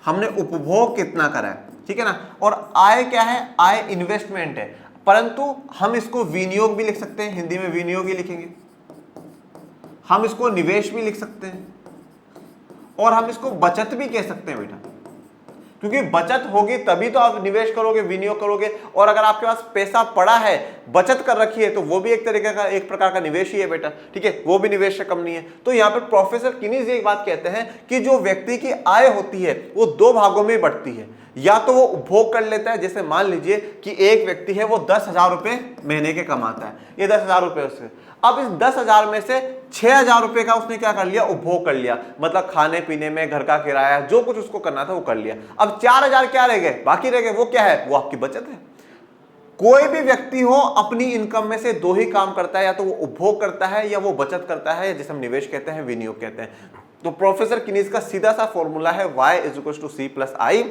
हमने उपभोग कितना करा है, ठीक है ना। और आय क्या है, आय इन्वेस्टमेंट है, परंतु हम इसको विनियोग भी लिख सकते हैं, हिंदी में विनियोग ही लिखेंगे, हम इसको निवेश भी लिख सकते हैं और हम इसको बचत भी कह सकते हैं बेटा, क्योंकि बचत होगी तभी तो आप निवेश करोगे, विनियोग करोगे। और अगर आपके पास पैसा पड़ा है, बचत कर रखी है, तो वो भी एक तरीके का, एक प्रकार का निवेश ही है बेटा, ठीक है, वो भी निवेश से कम नहीं है। तो यहाँ पर प्रोफेसर किनीज एक बात कहते हैं कि जो व्यक्ति की आय होती है वो 2 भागों में बढ़ती है, या तो वो उपभोग कर लेता है, जैसे मान लीजिए कि एक व्यक्ति है वो 10,000 रुपए महीने के कमाता है, ये 10,000 रुपए उससे, अब इस 10,000 में से 6,000 रुपए का उसने क्या कर लिया, उपभोग कर लिया, मतलब खाने पीने में, घर का किराया, जो कुछ उसको करना था वो कर लिया। अब 4,000 क्या रह गए, बाकी रह गए, वो क्या है, वो आपकी बचत है। कोई भी व्यक्ति हो अपनी इनकम में से 2 ही काम करता है, या तो वो उपभोग करता है या वो बचत करता है, जिसे हम निवेश कहते हैं, विनियोग कहते हैं। तो प्रोफेसर किनीज का सीधा सा फॉर्मूला है y = c + i,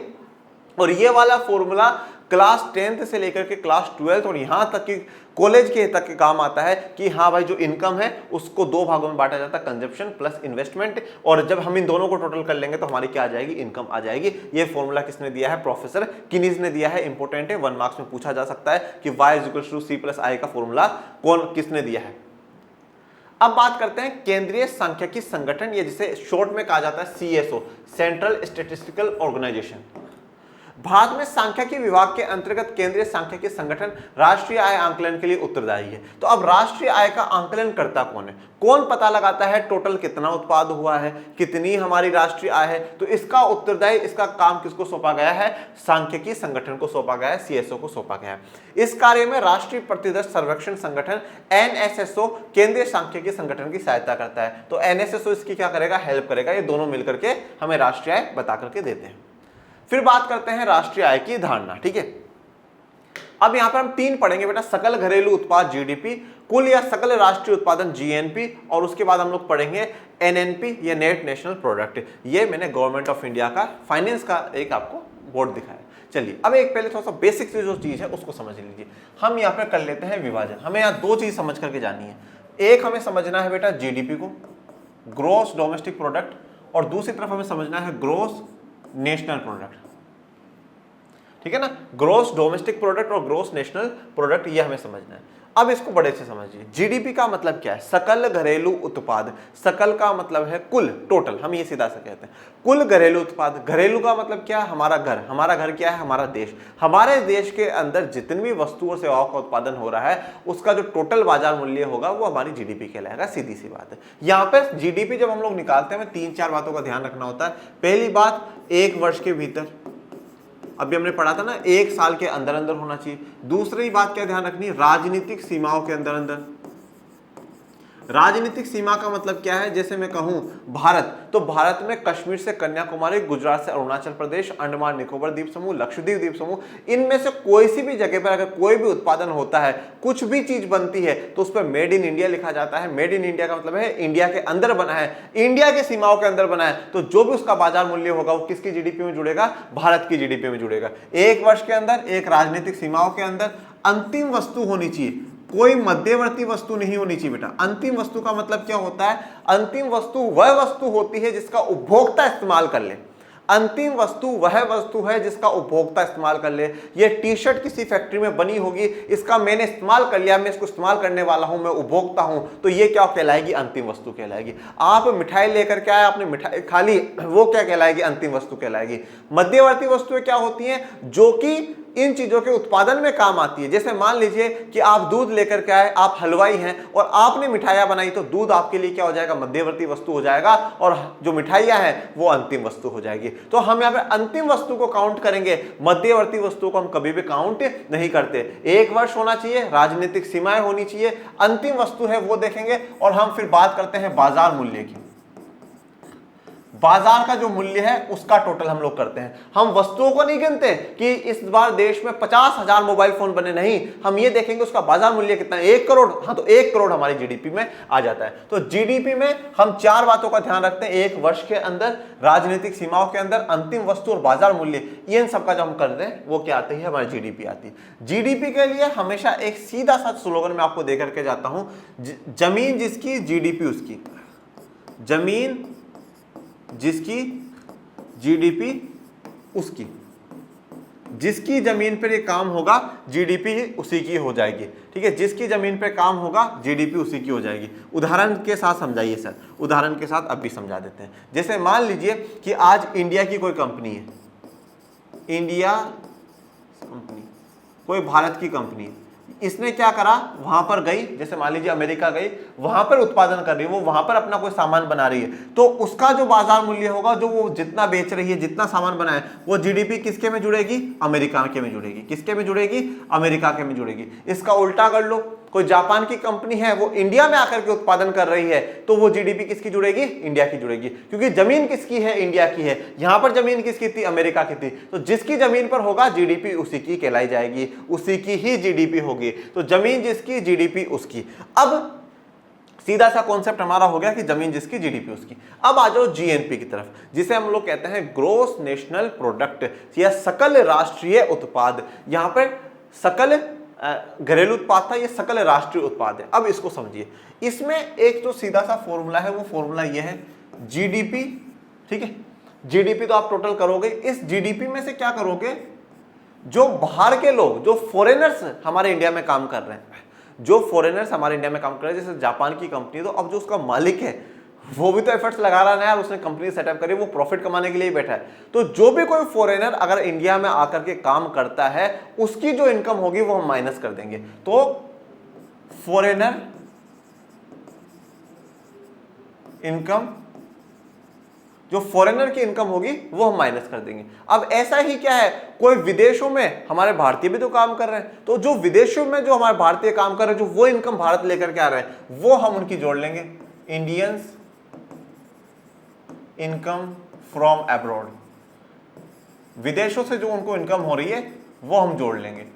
और ये वाला फॉर्मूला क्लास 10th से लेकर के क्लास 12th और यहां तक कि कॉलेज के तक के काम आता है कि हाँ भाई जो इनकम है उसको 2 भागों में बांटा जाता है, कंजप्शन प्लस इन्वेस्टमेंट, और जब हम इन दोनों को टोटल कर लेंगे तो हमारी क्या आ जाएगी, इनकम आ जाएगी। ये फॉर्मूला किसने दिया है, प्रोफेसर किनीज ने दिया है, इंपॉर्टेंट है, 1 मार्क्स में पूछा जा सकता है कि y = c + i का फॉर्मूला किसने दिया है। अब बात करते हैं केंद्रीय सांख्यिकी संगठन, ये जिसे शॉर्ट में कहा जाता है CSO, central statistical organisation. Bharat में सांख्यिकी विभाग के अंतर्गत केंद्रीय सांख्यिकी संगठन राष्ट्रीय आय आंकलन के लिए उत्तरदायी है। तो अब राष्ट्रीय आय का आंकलन करता कौन है, कौन पता लगाता है टोटल कितना उत्पाद हुआ है, कितनी हमारी राष्ट्रीय आय है, तो इसका उत्तरदायी, इसका काम किसको सौंपा गया है, सांख्यिकी संगठन को सौंपा गया है, CSO को सौंपा गया है। इस कार्य में राष्ट्रीय प्रतिदर्श सर्वेक्षण संगठन NSSO केंद्रीय सांख्यिकी संगठन की सहायता करता है। तो NSSO इसकी क्या करेगा, हेल्प करेगा, ये दोनों मिलकर के हमें राष्ट्रीय आय बता करके देते हैं। फिर बात करते हैं राष्ट्रीय आय की धारणा, ठीक है। अब यहां पर हम 3 पढ़ेंगे बेटा, सकल घरेलू उत्पाद GDP, कुल या सकल राष्ट्रीय उत्पादन GNP, और उसके बाद हम लोग पढ़ेंगे NNP या नेट नेशनल प्रोडक्ट। ये मैंने गवर्नमेंट ऑफ इंडिया का फाइनेंस का एक आपको बोर्ड दिखाया। चलिए अब एक पहले थोड़ा सा बेसिक जो चीज है उसको समझ लीजिए। हम यहाँ पर कर लेते हैं विभाजन। हमें यहाँ 2 चीज समझ करके जानी है, एक हमें समझना है बेटा GDP को, ग्रोस डोमेस्टिक प्रोडक्ट, और दूसरी तरफ हमें समझना है ग्रोस नेशनल प्रोडक्ट, ठीक है ना। ग्रोस डोमेस्टिक प्रोडक्ट और ग्रोस नेशनल प्रोडक्ट, ये हमें समझना है। अब इसको बड़े से समझिए। जीडीपी का मतलब क्या है? सकल घरेलू उत्पाद। सकल का मतलब है कुल, टोटल, हम ये सीधा सा कहते हैं कुल घरेलू उत्पाद। घरेलू का मतलब क्या है? हमारा घर। हमारा घर क्या है? हमारा देश। हमारे देश के अंदर जितनी भी वस्तु और सेवाओं का उत्पादन हो रहा है उसका जो टोटल बाजार मूल्य होगा वो हमारी जीडीपी कहलाएगा। सीधी सी बात है। यहाँ पे जीडीपी जब हम लोग निकालते हैं हमें 3-4 बातों का ध्यान रखना होता है। पहली बात, एक वर्ष के भीतर, अभी हमने पढ़ा था ना, एक साल के अंदर अंदर होना चाहिए। दूसरी बात क्या ध्यान रखनी? राजनीतिक सीमाओं के अंदर अंदर। राजनीतिक सीमा का मतलब क्या है? जैसे मैं कहूं भारत, तो भारत में कश्मीर से कन्याकुमारी, गुजरात से अरुणाचल प्रदेश, अंडमान निकोबार द्वीप समूह, लक्षद्वीप द्वीप समूह, इनमें से कोई सी भी जगह पर अगर कोई भी उत्पादन होता है, कुछ भी चीज बनती है, तो उस पर मेड इन इंडिया लिखा जाता है। मेड इन इंडिया का मतलब है इंडिया के अंदर बना है, इंडिया के सीमाओं के अंदर बना है, तो जो भी उसका बाजार मूल्य होगा वो किसकी जीडीपी में जुड़ेगा? भारत की जीडीपी में जुड़ेगा। एक वर्ष के अंदर, एक राजनीतिक सीमाओं के अंदर अंतिम वस्तु होनी चाहिए, कोई मध्यवर्ती वस्तु नहीं होनी चाहिए बेटा। अंतिम वस्तु का मतलब क्या होता है? अंतिम वस्तु वह वस्तु होती है जिसका उपभोक्ता इस्तेमाल कर ले। अंतिम वस्तु वह वस्तु है जिसका उपभोक्ता इस्तेमाल कर ले। ये टी शर्ट किसी फैक्ट्री में बनी होगी, इसका मैंने इस्तेमाल कर लिया, मैं इसको इस्तेमाल करने वाला हूं, मैं उपभोक्ता हूं, तो ये क्या कहलाएगी? अंतिम वस्तु कहलाएगी। आप मिठाई लेकर के आए, आपने मिठाई खा ली, वो क्या कहलाएगी? अंतिम वस्तु कहलाएगी। मध्यवर्ती वस्तुएं क्या होती हैं? जो कि इन चीजों के उत्पादन में काम आती है। जैसे मान लीजिए कि आप दूध लेकर के आए, आप हलवाई हैं और आपने मिठाइयां बनाई, तो दूध आपके लिए क्या हो जाएगा? मध्यवर्ती वस्तु हो जाएगा, और जो मिठाइयां हैं वो अंतिम वस्तु हो जाएगी। तो हम यहाँ पे अंतिम वस्तु को काउंट करेंगे, मध्यवर्ती वस्तु को हम कभी भी काउंट नहीं करते। एक वर्ष होना चाहिए, राजनीतिक सीमाएं होनी चाहिए, अंतिम वस्तु है वो देखेंगे। और हम फिर बात करते हैं बाजार मूल्य की। बाजार का जो मूल्य है उसका टोटल हम लोग करते हैं। हम वस्तुओं को नहीं गिनते कि इस बार देश में 50,000 मोबाइल फोन बने, नहीं, हम ये देखेंगे उसका बाजार मूल्य कितना है। 1 करोड़, हाँ, तो 1 करोड़ हमारी जीडीपी में आ जाता है। तो जीडीपी में हम 4 बातों का ध्यान रखते हैं, एक वर्ष के अंदर, राजनीतिक सीमाओं के अंदर, अंतिम वस्तु और बाजार मूल्य। इन सबका जो हम करते हैं वो क्या आती है? हमारी जीडीपी आती है। जीडीपी के लिए हमेशा एक सीधा सा स्लोगन मैं आपको देकर के जाता हूं, जमीन जिसकी जीडीपी उसकी। जमीन जिसकी जीडीपी उसकी। जिसकी जमीन पर ये काम होगा जीडीपी उसी की हो जाएगी। ठीक है, जिसकी जमीन पे काम होगा जीडीपी उसी की हो जाएगी। उदाहरण के साथ समझाइए सर, उदाहरण के साथ अब भी समझा देते हैं। जैसे मान लीजिए कि आज इंडिया की कोई कंपनी है, इंडिया कंपनी, कोई भारत की कंपनी है, इसने क्या करा? वहां पर गई, जैसे मान लीजिए अमेरिका गई, वहां पर उत्पादन कर रही है, वो वहां पर अपना कोई सामान बना रही है, तो उसका जो बाजार मूल्य होगा, जो वो जितना बेच रही है, जितना सामान बना है, वो जीडीपी किसके में जुड़ेगी? अमेरिका के में जुड़ेगी। किसके में जुड़ेगी? अमेरिका के में जुड़ेगी। इसका उल्टा कर लो, कोई जापान की कंपनी है, वो इंडिया में आकर के उत्पादन कर रही है, तो वो जीडीपी किसकी जुड़ेगी? इंडिया की जुड़ेगी, क्योंकि जमीन किसकी है? इंडिया की है। यहां पर जमीन किसकी थी? अमेरिका की थी। तो जिसकी जमीन पर होगा जीडीपी उसी की कहलाई जाएगी, उसी की ही जीडीपी होगी। तो जमीन जिसकी, जीडीपी उसकी। अब सीधा सा कॉन्सेप्ट हमारा हो गया कि जमीन जिसकी, जीडीपी उसकी। अब आ जाओ जीएनपी की तरफ, जिसे हम लोग कहते हैं ग्रोस नेशनल प्रोडक्ट या सकल राष्ट्रीय उत्पाद। यहां पर सकल घरेलू उत्पाद था, ये सकल राष्ट्रीय उत्पाद है। अब इसको समझिए, इसमें एक जो सीधा सा फॉर्मूला है, वो फॉर्मूला ये है जीडीपी। ठीक है, जीडीपी तो आप टोटल करोगे, इस जीडीपी में से क्या करोगे? जो बाहर के लोग, जो फॉरेनर्स हमारे इंडिया में काम कर रहे हैं, जो फॉरेनर्स हमारे इंडिया में काम कर रहे हैं, जैसे जापान की कंपनी, तो अब जो उसका मालिक है वो भी तो एफर्ट्स लगा रहा है यार, उसने कंपनी सेटअप करी, वो प्रॉफिट कमाने के लिए ही बैठा है। तो जो भी कोई फॉरेनर अगर इंडिया में आकर के काम करता है, उसकी जो इनकम होगी वो हम माइनस कर देंगे। तो फॉरेनर इनकम, जो फॉरेनर की इनकम होगी वो हम माइनस कर देंगे। अब ऐसा ही क्या है, कोई विदेशों में हमारे भारतीय भी तो काम कर रहे हैं, तो जो विदेशों में जो हमारे भारतीय काम कर रहे हैं, जो वो इनकम भारत लेकर के आ रहे हैं, वो हम उनकी जोड़ लेंगे। इंडियंस इनकम फ्रॉम अब्रॉड, विदेशों से जो उनको इनकम हो रही है वो हम जोड़ लेंगे।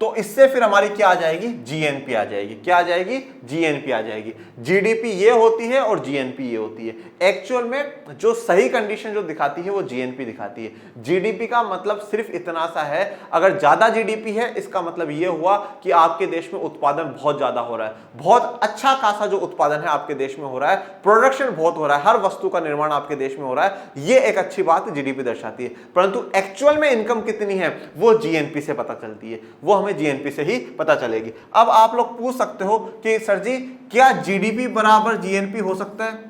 तो इससे फिर हमारी क्या आ जाएगी? जीएनपी आ जाएगी। क्या आ जाएगी? जीएनपी आ जाएगी। जीडीपी ये होती है और जीएनपी ये होती है। एक्चुअल में जो सही कंडीशन जो दिखाती है वो जीएनपी दिखाती है। जीडीपी का मतलब सिर्फ इतना सा है, अगर ज्यादा जीडीपी है इसका मतलब ये हुआ कि आपके देश में उत्पादन बहुत ज्यादा हो रहा है, बहुत अच्छा खासा जो उत्पादन है आपके देश में हो रहा है, प्रोडक्शन बहुत हो रहा है, हर वस्तु का निर्माण आपके देश में हो रहा है, ये एक अच्छी बात जीडीपी दर्शाती है। परंतु एक्चुअल में इनकम कितनी है वो जीएनपी से पता चलती है। वो हमें जीएनपी से ही पता चलेगी। अब आप लोग पूछ सकते हो कि सर जी क्या जीडीपी बराबर जीएनपी हो सकता है?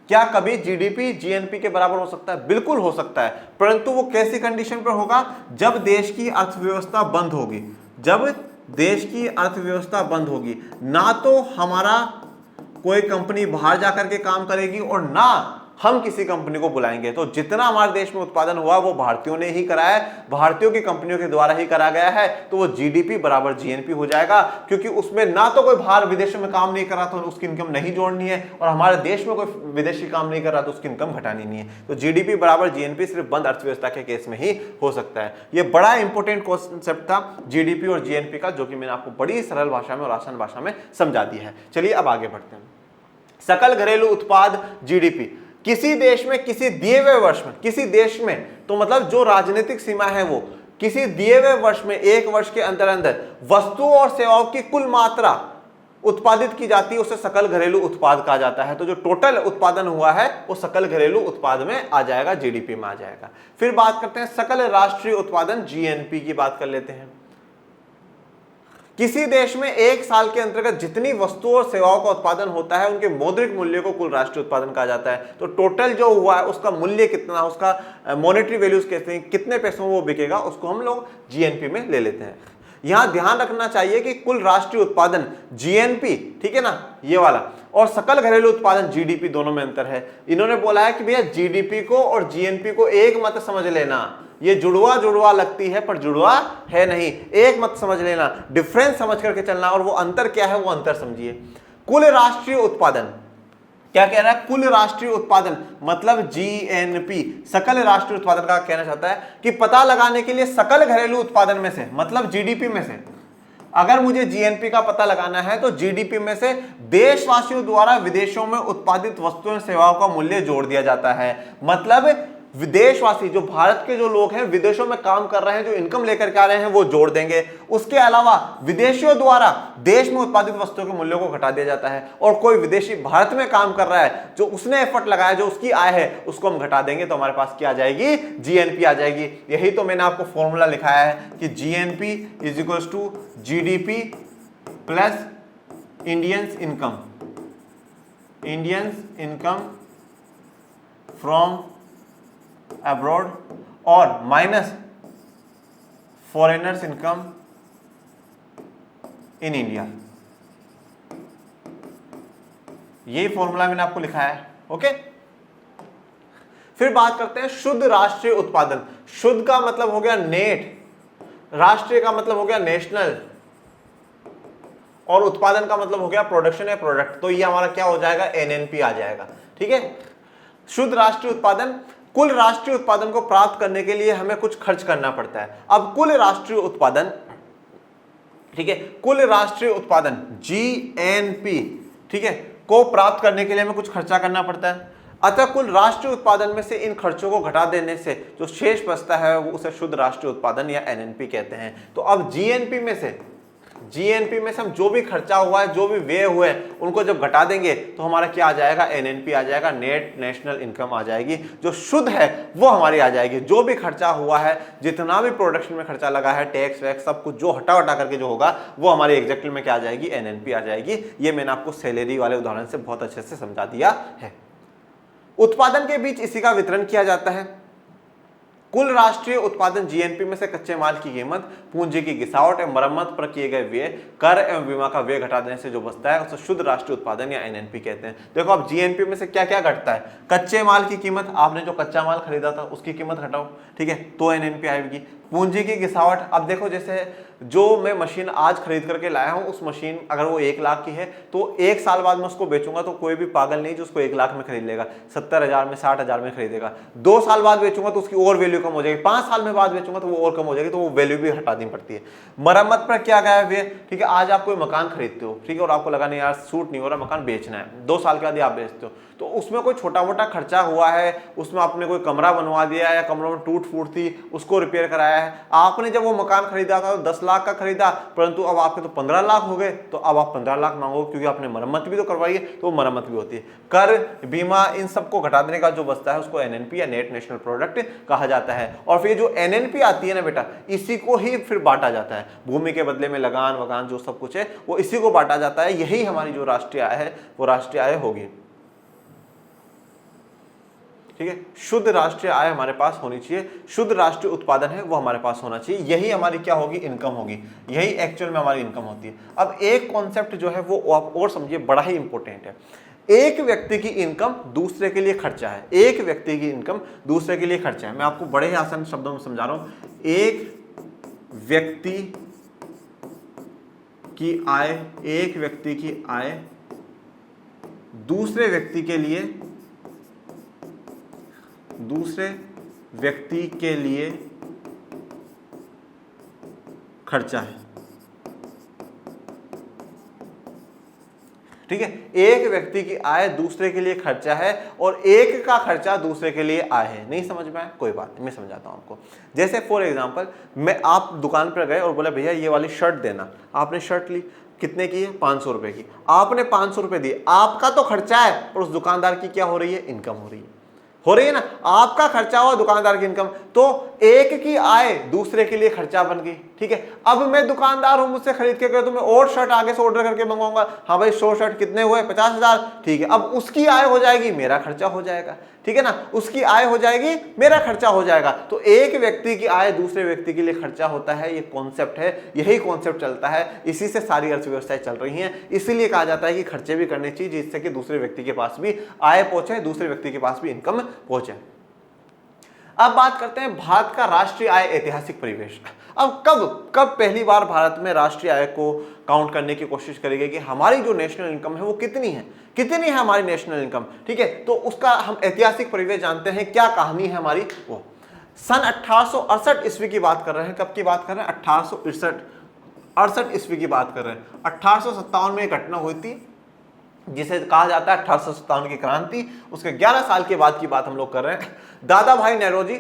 क्या कभी जीडीपी जीएनपी के बराबर हो सकता है? बिल्कुल हो सकता है, परंतु वो कैसी कंडीशन पर होगा? जब देश की अर्थव्यवस्था बंद होगी। जब देश की अर्थव्यवस्था बंद होगी, ना तो हमारा कोई कंपनी बाहर जाकर के काम करेगी और ना हम किसी कंपनी को बुलाएंगे। तो जितना हमारे देश में उत्पादन हुआ वो भारतीयों ने ही करा है, भारतीयों की कंपनियों के द्वारा ही करा गया है, तो वो जीडीपी बराबर जीएनपी हो जाएगा, क्योंकि उसमें ना तो कोई बाहर विदेशों में काम नहीं कर रहा तो उसकी इनकम नहीं जोड़नी है, और हमारे देश में कोई विदेशी काम नहीं कर रहा तो उसकी इनकम घटानी नहीं है। तो जीडीपी बराबर जीएनपी सिर्फ बंद अर्थव्यवस्था के केस में ही हो सकता है। ये बड़ा इंपॉर्टेंट कॉन्सेप्ट था जीडीपी और जीएनपी का, जो कि मैंने आपको बड़ी सरल भाषा में और आसान भाषा में समझा दिया है। चलिए अब आगे बढ़ते हैं। सकल घरेलू उत्पाद जीडीपी किसी देश में किसी दिए हुए वर्ष में, किसी देश में तो मतलब जो राजनीतिक सीमा है वो किसी दिए हुए वर्ष में, एक वर्ष के अंदर अंदर वस्तुओं और सेवाओं की कुल मात्रा उत्पादित की जाती है, उसे सकल घरेलू उत्पाद कहा जाता है। तो जो टोटल उत्पादन हुआ है वो सकल घरेलू उत्पाद में आ जाएगा, जीडीपी में आ जाएगा। फिर बात करते हैं सकल राष्ट्रीय उत्पादन जीएनपी की बात कर लेते हैं। किसी देश में एक साल के अंतर्गत जितनी वस्तुओं और सेवाओं का उत्पादन होता है उनके मौद्रिक मूल्य को कुल राष्ट्रीय उत्पादन कहा जाता है। तो टोटल जो हुआ है उसका मूल्य कितना, उसका मॉनेटरी वैल्यूज कहते हैं, कितने पैसों में वो बिकेगा, उसको हम लोग जीएनपी में ले लेते हैं। यहां ध्यान रखना चाहिए कि कुल राष्ट्रीय उत्पादन जीएनपी, ठीक है ना, ये वाला, और सकल घरेलू उत्पादन जीडीपी, दोनों में अंतर है। इन्होंने बोला है कि भैया जीडीपी को और जीएनपी को एक मत समझ लेना। ये जुड़वा जुड़वा लगती है पर जुड़वा है नहीं, एक मत समझ लेना, डिफरेंस समझ करके चलना, और वो अंतर क्या है वो अंतर समझिए। कुल राष्ट्रीय उत्पादन क्या कह रहा है? कुल राष्ट्रीय उत्पादन मतलब जीएनपी, सकल राष्ट्रीय उत्पादन का कहना चाहता है कि पता लगाने के लिए सकल घरेलू उत्पादन में से, मतलब जीडीपी में से, अगर मुझे जीएनपी का पता लगाना है तो जीडीपी में से देशवासियों द्वारा विदेशों में उत्पादित वस्तुओं और सेवाओं का मूल्य जोड़ दिया जाता है। मतलब विदेशवासी, जो भारत के जो लोग हैं विदेशों में काम कर रहे हैं, जो इनकम लेकर के आ रहे हैं, वो जोड़ देंगे। उसके अलावा विदेशियों द्वारा देश में उत्पादित वस्तुओं के मूल्यों को घटा दिया जाता है, और कोई विदेशी भारत में काम कर रहा है, जो उसने एफर्ट लगाया, जो उसकी आय है, उसको हम घटा देंगे, तो हमारे पास क्या आ जाएगी? जीएनपी आ जाएगी। यही तो मैंने आपको फॉर्मूला लिखाया है कि GNP is equal to GDP plus Indians income, Indians income from abroad और minus foreigners income in India. यही फॉर्मूला मैंने आपको लिखा है, ओके। फिर बात करते हैं शुद्ध राष्ट्रीय उत्पादन। शुद्ध का मतलब हो गया नेट, राष्ट्रीय का मतलब हो गया नेशनल, और उत्पादन का मतलब हो गया प्रोडक्शन या प्रोडक्ट। तो ये हमारा क्या हो जाएगा? एनएनपी आ जाएगा, ठीक है। शुद्ध राष्ट्रीय उत्पादन, कुल राष्ट्रीय उत्पादन को प्राप्त करने के लिए हमें कुछ खर्च करना पड़ता है। अब कुल राष्ट्रीय उत्पादन, ठीक है, कुल राष्ट्रीय उत्पादन जीएनपी, ठीक है, को प्राप्त करने के लिए हमें कुछ खर्चा करना पड़ता है। अतः कुल राष्ट्रीय उत्पादन में से इन खर्चों को घटा देने से जो शेष बचता है वो उसे शुद्ध राष्ट्रीय उत्पादन या एनएनपी कहते हैं। तो अब जीएनपी में से हम जो भी खर्चा हुआ है, जो भी व्यय हुए हैं, उनको जब घटा देंगे तो हमारा क्या आ जाएगा? एनएनपी आ जाएगा, नेट नेशनल इनकम आ जाएगी। जो शुद्ध है वो हमारी आ जाएगी। जो भी खर्चा हुआ है, जितना भी प्रोडक्शन में खर्चा लगा है, टैक्स वैक्स सब कुछ जो हटा करके जो होगा वो हमारी एग्जैक्टली में क्या आ जाएगी? एनएनपी आ जाएगी। ये मैंने आपको सैलरी वाले उदाहरण से बहुत अच्छे से समझा दिया है। उत्पादन के बीच इसी का वितरण किया जाता है। कुल राष्ट्रीय उत्पादन जीएनपी में से कच्चे माल की कीमत, पूंजी की घिसावट एवं मरम्मत पर किए गए व्यय, कर एवं बीमा का व्यय घटा देने से जो बचता है उसे शुद्ध राष्ट्रीय उत्पादन या एनएनपी कहते हैं। देखो अब जीएनपी में से क्या क्या घटता है? कच्चे माल की कीमत, आपने जो कच्चा माल खरीदा था उसकी कीमत घटाओ, ठीक है, तो एनएनपी आएगी। पूंजी की घिसावट, अब देखो जैसे जो मैं मशीन आज खरीद करके लाया हूं, उस मशीन अगर वो 1 लाख की है तो 1 साल बाद मैं उसको बेचूंगा तो कोई भी पागल नहीं जो उसको 1 लाख में खरीद लेगा, 70,000 में, 60,000 में खरीदेगा। 2 साल बाद बेचूंगा तो उसकी और वैल्यू कम हो जाएगी, 5 साल में बाद बेचूंगा तो वो और कम हो जाएगी, तो वो वैल्यू भी हटानी पड़ती है। मरम्मत पर क्या गया है? ठीक है, आज आप कोई मकान खरीदते हो, ठीक है, और आपको लगा नहीं यार सूट नहीं हो रहा, मकान बेचना है, 2 साल के बाद आप बेचते हो, तो उसमें कोई छोटा मोटा खर्चा हुआ है, उसमें आपने कोई कमरा बनवा दिया या कमरों में टूट फूट थी, उसको रिपेयर कराया है। आपने जब वो मकान खरीदा था तो 10 लाख का खरीदा, परंतु अब आपके तो 15 लाख हो गए, तो अब आप 15 लाख मांगोगे क्योंकि आपने मरम्मत भी तो करवाई है, तो मरम्मत भी होती है। कर, बीमा, इन सबको घटा देने का जो बचता है उसको एनएनपी या नेट नेशनल प्रोडक्ट कहा जाता है। और फिर जो एनएनपी आती है ना बेटा, इसी को ही फिर बांटा जाता है, भूमि के बदले में लगान वगान जो सब कुछ है वो इसी को बांटा जाता है। यही हमारी जो राष्ट्रीय आय है वो राष्ट्रीय आय होगी। ठीक है, शुद्ध राष्ट्रीय आय हमारे पास होनी चाहिए, शुद्ध राष्ट्रीय उत्पादन है वो हमारे पास होना चाहिए, यही हमारी क्या होगी, इनकम होगी, यही एक्चुअल में हमारी इनकम होती है। अब एक कॉन्सेप्ट जो है वो आप और समझिए, बड़ा ही इंपॉर्टेंट है। एक व्यक्ति की इनकम दूसरे के लिए खर्चा है, एक व्यक्ति की इनकम दूसरे के लिए खर्चा है। मैं आपको बड़े ही आसान शब्दों में समझा रहा हूं। एक व्यक्ति की आय, एक व्यक्ति की आय दूसरे व्यक्ति के लिए खर्चा है। ठीक है, एक व्यक्ति की आय दूसरे के लिए खर्चा है और एक का खर्चा दूसरे के लिए आय है। नहीं समझ में आया, कोई बात नहीं, मैं समझाता हूं आपको। जैसे फॉर एग्जांपल, मैं आप दुकान पर गए और बोला भैया ये वाली शर्ट देना, आपने शर्ट ली, कितने की है, 500 रुपए की, आपने 500 रुपए दिए, आपका तो खर्चा है और उस दुकानदार की क्या हो रही है, इनकम हो रही है ना, आपका खर्चा हुआ दुकानदार की इनकम, तो एक की आय दूसरे के लिए खर्चा बन गई। ठीक है, अब मैं दुकानदार हूं, मुझसे खरीद के गए तो मैं और शर्ट आगे से ऑर्डर करके मंगवाऊंगा, हाँ भाई 100 शर्ट कितने हुए, 50,000, ठीक है, अब उसकी आय हो जाएगी, मेरा खर्चा हो जाएगा। ठीक है ना, उसकी आय हो जाएगी, मेरा खर्चा हो जाएगा। तो एक व्यक्ति की आय दूसरे व्यक्ति के लिए खर्चा होता है, ये कॉन्सेप्ट है, यही कॉन्सेप्ट चलता है, इसी से सारी अर्थव्यवस्थाएं चल रही हैं। इसीलिए कहा जाता है कि खर्चे भी करने चाहिए जिससे कि दूसरे व्यक्ति के पास भी आय पहुंचे, दूसरे व्यक्ति के पास भी इनकम पहुंचे। अब बात करते हैं भारत का राष्ट्रीय आय ऐतिहासिक परिवेश। अब कब पहली बार भारत में राष्ट्रीय आय को काउंट करने की कोशिश करी गई कि हमारी जो नेशनल इनकम है वो कितनी है हमारी नेशनल इनकम। ठीक है, तो उसका हम ऐतिहासिक परिवेश जानते हैं, क्या कहानी है हमारी। वो सन 1868 ईस्वी की बात कर रहे हैं। कब की बात कर रहे हैं, 1868 ईस्वी की बात कर रहे हैं। 1857 में एक घटना हुई थी जिसे कहा जाता है 1857 की क्रांति। उसके 11 साल के बाद की बात हम लोग कर रहे हैं। दादा भाई नेहरू जी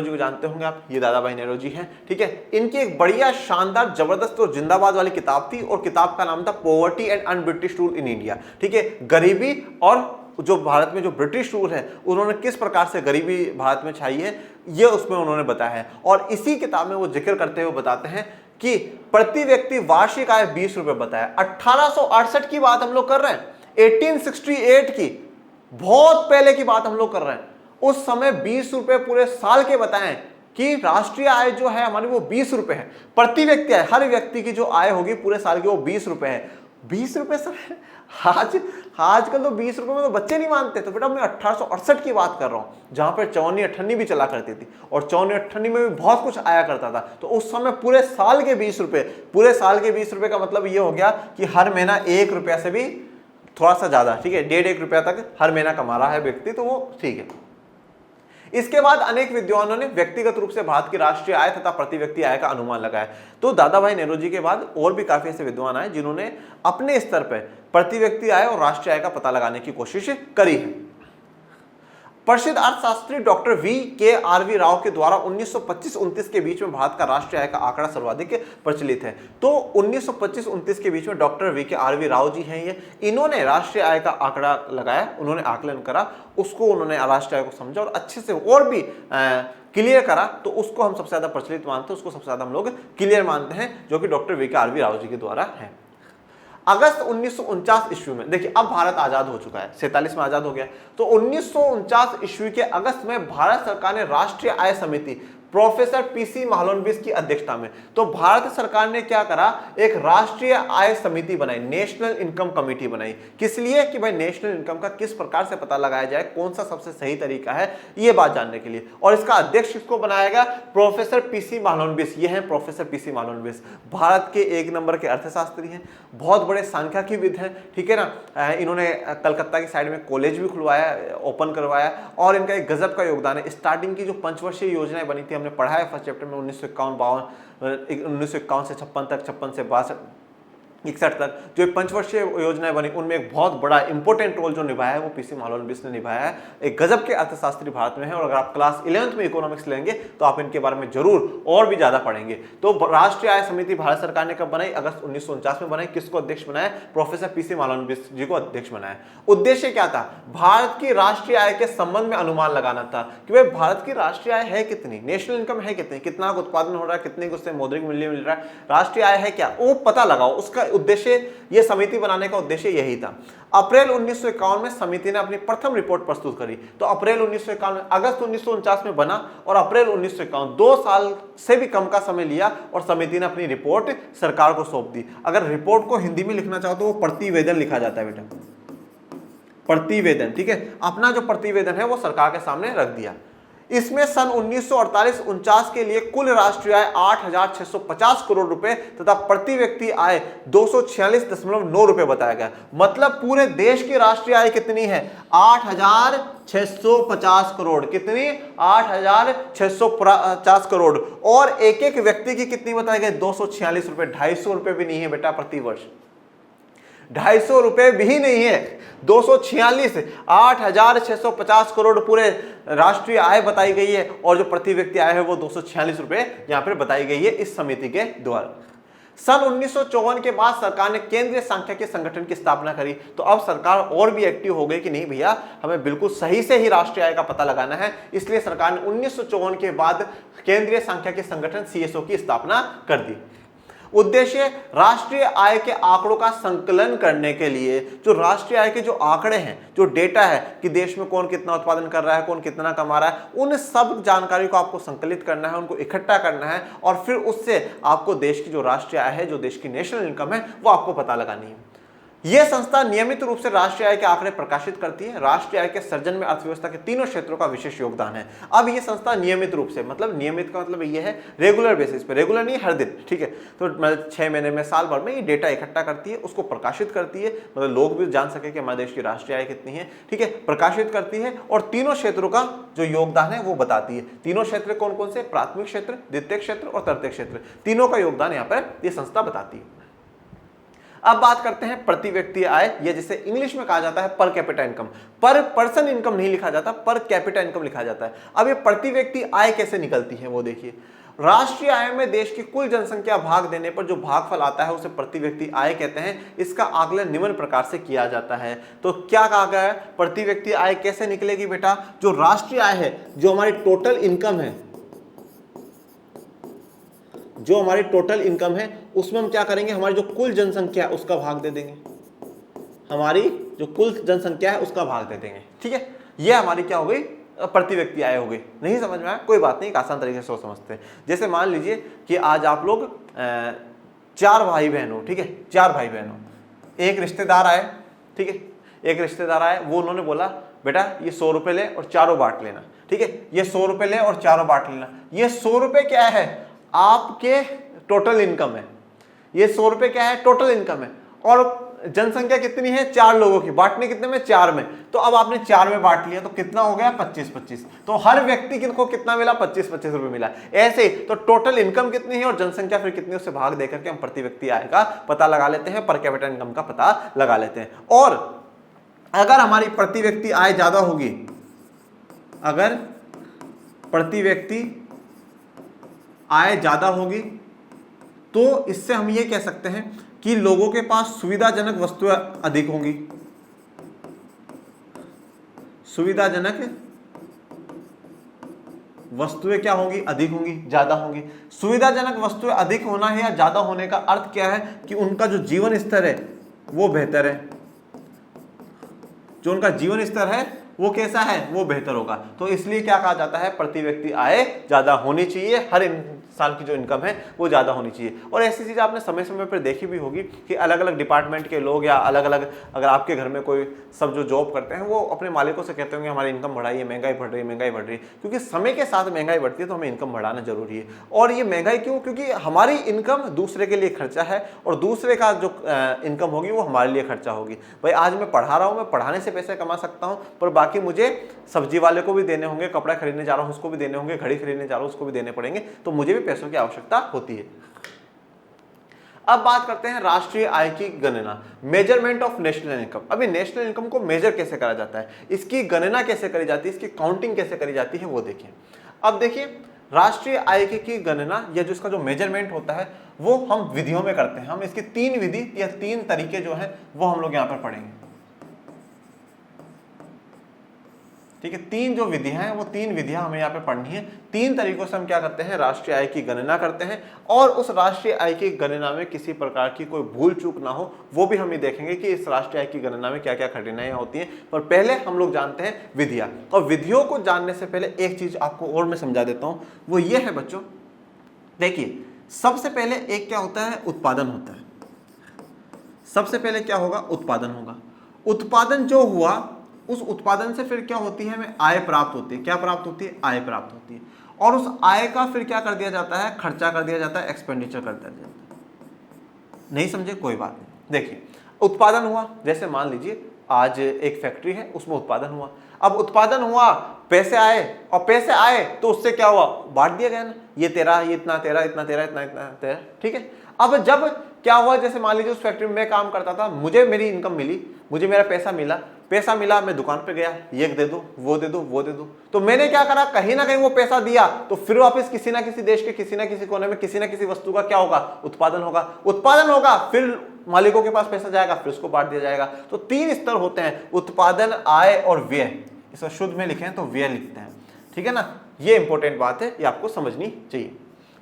को जानते होंगे आप, ये दादा भाई नेहरू जी हैं। ठीक है, इनकी एक बढ़िया शानदार जबरदस्त और जिंदाबाद वाली किताब थी और किताब का नाम था poverty and un-British rule in India. ठीक है, गरीबी और जो भारत में जो ब्रिटिश रूल है उन्होंने किस प्रकार से गरीबी भारत में छाई है ये उसमें उन्होंने बताया है। और इसी किताब में वो जिक्र करते हुए बताते हैं कि प्रति व्यक्ति वार्षिक आय 20 रुपए बताया। 1868 की बात हम लोग कर रहे हैं, 1868 की, बहुत पहले की बात हम लोग कर रहे हैं। उस समय 20 रुपए पूरे साल के बताएं कि राष्ट्रीय आय जो है हमारी वो 20 रुपए है प्रति व्यक्ति आय। हर व्यक्ति की जो आय होगी पूरे साल की वो 20 रुपए है। 20 रुपए सर, आजकल तो 20 रुपए में तो बच्चे नहीं मानते। तो बेटा मैं 1868 की बात कर रहा हूं जहां पर चौनी अठन्नी भी चला करती थी और चौनी अठन्नी में भी बहुत कुछ आया करता था। तो उस समय पूरे साल के 20 रुपए, पूरे साल के 20 रुपए का मतलब ये हो गया कि हर महीना 1 रुपया से भी थोड़ा सा ज्यादा, ठीक है, 1.5 रुपया तक हर महीना कमा रहा है व्यक्ति, तो वो ठीक है। इसके बाद अनेक विद्वानों ने व्यक्तिगत रूप से भारत की राष्ट्रीय आय तथा प्रति व्यक्ति आय का अनुमान लगाया। तो दादा भाई नेहरू जी के बाद और भी काफी ऐसे विद्वान आए जिन्होंने अपने स्तर पर प्रति व्यक्ति आय और राष्ट्रीय आय का पता लगाने की कोशिश करी है। प्रसिद्ध अर्थशास्त्री डॉक्टर V.K.R.V. राव के द्वारा 1925-29 के बीच में भारत का राष्ट्रीय आय का आंकड़ा सर्वाधिक प्रचलित है। तो 1925-29 के बीच में डॉक्टर V.K.R.V. राव जी हैं, ये इन्होंने राष्ट्रीय आय का आंकड़ा लगाया, उन्होंने आकलन करा, उसको उन्होंने राष्ट्रीय आय को समझा और अच्छे से और भी क्लियर करा। तो उसको हम सबसे ज्यादा प्रचलित मानते हैं, उसको सबसे ज्यादा हम लोग क्लियर मानते हैं, जो कि डॉक्टर V.K.R.V. राव जी के द्वारा है। अगस्त 1949 ईस्वी में, देखिए अब भारत आजाद हो चुका है, 47 में आजाद हो गया। तो 1949 ईस्वी के अगस्त में भारत सरकार ने राष्ट्रीय आय समिति प्रोफेसर पीसी महालनोबिस की अध्यक्षता में, तो भारत सरकार ने क्या करा, एक राष्ट्रीय आय समिति बनाई, नेशनल इनकम कमेटी बनाई। किस लिए कि भाई नेशनल इनकम का किस प्रकार से पता लगाया जाए, कौन सा सबसे सही तरीका है, ये बात जानने के लिए। और इसका अध्यक्ष किसको बनाया गया, प्रोफेसर पीसी महालनोबिस। ये हैं प्रोफेसर पीसी महालनोबिस, भारत के 1 नंबर के अर्थशास्त्री हैं, बहुत बड़े सांख्यिकीविद हैं। ठीक है ना, इन्होंने कलकत्ता की साइड में कॉलेज भी खुलवाया, ओपन करवाया और इनका एक गजब का योगदान है। स्टार्टिंग की जो पंचवर्षीय योजनाएं बनी थी, हमने पढ़ा है फर्स्ट चैप्टर में, 1951 से 56 तक, 56 से 62 61 तक जो पंचवर्षीय योजनाएं बनी उनमें एक बहुत बड़ा इंपॉर्टेंट रोल जो निभाया है वो पीसी मालवीय ने निभाया है। एक गजब के अर्थशास्त्री भारत में है और अगर आप क्लास 11th में इकोनॉमिक्स लेंगे तो आप इनके बारे में जरूर और भी ज्यादा पढ़ेंगे। तो राष्ट्रीय आय समिति भारत सरकार ने कब बनाई? अगस्त 1949 में बनाई। किसको अध्यक्ष बनाया? प्रोफेसर पीसी मालवीय जी को अध्यक्ष बनाया। उद्देश्य क्या था? भारत की राष्ट्रीय आय के संबंध में अनुमान लगाना था कि भाई भारत की राष्ट्रीय आय है कितनी, नेशनल इनकम है कितनी, कितना उत्पादन हो रहा है, कितने उससे मौद्रिक मूल्य मिल रहा है, राष्ट्रीय आय है क्या, वो पता लगाओ। उसका उद्देश्य, ये समिति बनाने का उद्देश्य यही था। अप्रैल 1951 में समिति ने अपनी प्रथम रिपोर्ट प्रस्तुत करी। तो अप्रैल 1951 में, अगस्त 1949 में बना और अप्रैल 1951, 2 साल से भी कम का समय लिया और समिति ने अपनी रिपोर्ट सरकार को सौंप दी। अगर रिपोर्ट को हिंदी में लिखना चाहो तो वो प्रतिवेदन लिखा जाता है बेटा, प्रतिवेदन, ठीक है। अपना जो प्रतिवेदन है वो सरकार के सामने रख दिया। इसमें सन 1948-49 के लिए कुल राष्ट्रीय आय 8,650 करोड़ रुपए तथा प्रति व्यक्ति आय 246.9 रुपए बताया गया। मतलब पूरे देश की राष्ट्रीय आय कितनी है? 8,650 करोड़। कितनी? 8,650 करोड़। और एक एक व्यक्ति की कितनी बताई गई? 246 रुपए। 250 रुपए भी नहीं है बेटा प्रति वर्ष, 250 रुपए भी नहीं है, 246। 8,650 करोड़ पूरे राष्ट्रीय आय बताई गई है और जो प्रति व्यक्ति आय है वो 246 रुपए यहां पर बताई गई है इस समिति के द्वारा। सन 1954 के बाद सरकार ने केंद्रीय सांख्यिकी संगठन की स्थापना करी। तो अब सरकार और भी एक्टिव हो गई कि नहीं भैया, हमें बिल्कुल सही से ही राष्ट्रीय आय का पता लगाना है। इसलिए सरकार ने 1954 के बाद केंद्रीय सांख्यिकी संगठन CSO की स्थापना कर दी। उद्देश्य राष्ट्रीय आय के आंकड़ों का संकलन करने के लिए, जो राष्ट्रीय आय के जो आंकड़े हैं, जो डेटा है कि देश में कौन कितना उत्पादन कर रहा है, कौन कितना कमा रहा है, उन सब जानकारी को आपको संकलित करना है, उनको इकट्ठा करना है और फिर उससे आपको देश की जो राष्ट्रीय आय है, जो देश की नेशनल इनकम है, वो आपको पता लगानी है। यह संस्था नियमित रूप से राष्ट्रीय आय के आंकड़े प्रकाशित करती है। राष्ट्रीय आय के सृजन में अर्थव्यवस्था के तीनों क्षेत्रों का विशेष योगदान है। अब यह संस्था नियमित रूप से, मतलब नियमित का मतलब यह है रेगुलर बेसिस पे, रेगुलर नहीं हर दिन, ठीक है। तो मतलब 6 महीने में, साल भर में ये डेटा इकट्ठा करती है, उसको प्रकाशित करती है, मतलब लोग भी जान सके कि हमारे देश की राष्ट्रीय आय कितनी है, ठीक है। प्रकाशित करती है और तीनों क्षेत्रों का जो योगदान है वो बताती है। तीनों क्षेत्र कौन कौन से? प्राथमिक क्षेत्र, द्वितीय क्षेत्र और तृतीय क्षेत्र, तीनों का योगदान यहाँ पर यह संस्था बताती है। अब बात करते हैं प्रति व्यक्ति आय, या जिसे इंग्लिश में कहा जाता है पर कैपिटा इनकम। पर पर्सन इनकम नहीं लिखा जाता, पर कैपिटा इनकम लिखा जाता है। अब ये प्रति व्यक्ति आय कैसे निकलती है वो देखिए। राष्ट्रीय आय में देश की कुल जनसंख्या भाग देने पर जो भागफल आता है उसे प्रति व्यक्ति आय कहते हैं। इसका आकलन निम्न प्रकार से किया जाता है। तो क्या कहा गया है? प्रति व्यक्ति आय कैसे निकलेगी बेटा? जो राष्ट्रीय आय है, जो हमारी टोटल इनकम है, जो हमारी टोटल इनकम है, उसमें हम क्या करेंगे? हमारी जो कुल जनसंख्या है उसका भाग दे देंगे। हमारी जो कुल जनसंख्या है उसका भाग दे देंगे, ठीक है। यह हमारी क्या हो गई? प्रति व्यक्ति आय हो गई। नहीं समझ में आया? कोई बात नहीं, एक आसान तरीके से समझते हैं। जैसे मान लीजिए कि आज आप लोग 4 भाई बहन हो, ठीक है। 4 भाई बहन हो, एक रिश्तेदार आए, ठीक है। एक रिश्तेदार आए, वो उन्होंने बोला बेटा ये 100 रुपए ले और चारों बांट लेना, ठीक है। ये 100 रुपए ले और चारों बांट लेना। ये 100 रुपए क्या है? आपके टोटल इनकम है। ये 100 रुपए क्या है? टोटल इनकम है। और जनसंख्या कितनी है? 4 लोगों की। बांटने कितने में? 4 में। तो अब आपने 4 में बांट लिया तो कितना हो गया? 25-25। तो हर व्यक्ति को कितना मिला? 25-25 रुपए मिला। ऐसे ही तो टोटल इनकम कितनी है और जनसंख्या फिर कितनी, उससे भाग देकर के हम प्रति व्यक्ति आय का पता लगा लेते हैं, पर कैपिटा इनकम का पता लगा लेते हैं। और अगर हमारी प्रति व्यक्ति आय ज्यादा होगी, अगर प्रति व्यक्ति आय ज्यादा होगी तो इससे हम ये कह सकते हैं कि लोगों के पास सुविधाजनक वस्तुएं अधिक होंगी। सुविधाजनक वस्तुएं क्या होंगी? अधिक होंगी, ज्यादा होंगी। सुविधाजनक वस्तुएं अधिक होना है या ज्यादा होने का अर्थ क्या है? कि उनका जो जीवन स्तर है वो बेहतर है। जो उनका जीवन स्तर है वो कैसा है? वो बेहतर होगा। तो इसलिए क्या कहा जाता है? प्रति व्यक्ति आय ज्यादा होनी चाहिए। हर इंसान की जो इनकम है वो ज्यादा होनी चाहिए। और ऐसी चीज आपने समय समय पर देखी भी होगी कि अलग अलग डिपार्टमेंट के लोग या अलग अलग, अगर आपके घर में कोई सब जो जॉब करते हैं वो अपने मालिकों से कहते होंगे हमारी इनकम बढ़ाइए, महंगाई बढ़ रही है, महंगाई बढ़ रही है। क्योंकि समय के साथ महंगाई बढ़ती है तो हमें इनकम बढ़ाना जरूरी है। और ये महंगाई क्यों? क्योंकि हमारी इनकम दूसरे के लिए खर्चा है और दूसरे का जो इनकम होगी वो हमारे लिए खर्चा होगी। भाई आज मैं पढ़ा रहा हूँ, मैं पढ़ाने से पैसे कमा सकता हूँ, पर बाकी मुझे सब्जी वाले को भी देने होंगे, कपड़ा खरीदने जा रहा हूँ उसको भी देने होंगे, घड़ी खरीदने जा रहा हूँ उसको भी देने पड़ेंगे, तो मुझे भी पैसों की आवश्यकता होती है। अब बात करते हैं राष्ट्रीय आय की गणना, मेजरमेंट ऑफ नेशनल इनकम। अभी नेशनल इनकम को मेजर कैसे करा जाता है, इसकी गणना कैसे करी जाती है, इसकी काउंटिंग कैसे करी जाती है, वो देखिए। अब देखिए, राष्ट्रीय आय की गणना या जो इसका जो मेजरमेंट होता है वो हम विधियों में करते हैं। हम इसकी 3 विधि या 3 तरीके जो है वो हम लोग यहां पर पढ़ेंगे, ठीक है। 3 जो विधियां हैं वो 3 विधियां हमें यहाँ पे पढ़नी है। 3 तरीकों से हम क्या करते हैं, राष्ट्रीय आय की गणना करते हैं, और उस राष्ट्रीय आय की गणना में किसी प्रकार की कोई भूल चूक ना हो वो भी हम ये देखेंगे कि इस राष्ट्रीय आय की गणना में क्या क्या कठिनाइयां होती हैं। पर पहले हम लोग जानते हैं विधियां, और विधियों को जानने से पहले एक चीज आपको और मैं समझा देता हूं, वो ये है बच्चों, देखिए सबसे पहले एक क्या होता है, उत्पादन होता है। सबसे पहले क्या होगा, उत्पादन होगा। उत्पादन जो हुआ, उस उत्पादन से फिर क्या होती है, हमें आय प्राप्त होती है। क्या प्राप्त होती है, आय प्राप्त होती है। और उस आय का फिर क्या कर दिया जाता है, खर्चा कर दिया जाता है, एक्सपेंडिचर कर दिया जाता है। नहीं समझे, कोई बात नहीं। देखिए उत्पादन हुआ, जैसे मान लीजिए आज एक फैक्ट्री है, उसमें उत्पादन हुआ। अब उत्पादन हुआ, पैसे आए, और पैसे आए तो उससे क्या हुआ, बांट दिया गया ना, ये तेरा, ये इतना तेरा, इतना तेरा, इतना इतना तेरा, ठीक है। अब जब क्या हुआ, जैसे मान लीजिए उस फैक्ट्री में मैं काम करता था, मुझे मेरी इनकम मिली, मुझे मेरा पैसा मिला, मैं दुकान पे गया, ये दे दो, वो दे दो, वो दे दो, तो मैंने क्या करा, कहीं ना कहीं वो पैसा दिया, तो फिर वापस किसी ना किसी देश के किसी ना किसी कोने में किसी ना किसी वस्तु का क्या होगा, उत्पादन होगा, फिर मालिकों के पास पैसा जाएगा, फिर उसको बांट दिया जाएगा। तो 3 स्तर होते हैं, उत्पादन, आय और व्यय। इसको शुद्ध में लिखें तो व्यय लिखते हैं, ठीक है ना। ये इंपॉर्टेंट बात है, ये आपको समझनी चाहिए।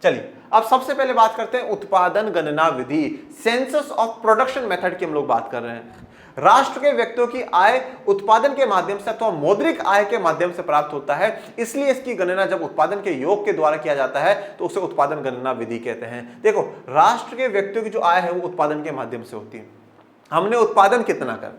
चलिए अब सबसे पहले बात करते हैं उत्पादन गणना विधि, सेंसस ऑफ प्रोडक्शन मेथड की हम लोग बात कर रहे हैं। राष्ट्र के व्यक्तियों की आय उत्पादन के माध्यम से अथवा मौद्रिक आय के माध्यम से प्राप्त होता है, इसलिए इसकी गणना जब उत्पादन के योग के द्वारा किया जाता है तो उसे उत्पादन गणना विधि कहते हैं। देखो राष्ट्र के व्यक्तियों की जो आय है वो उत्पादन के माध्यम से होती है। हमने उत्पादन कितना कर,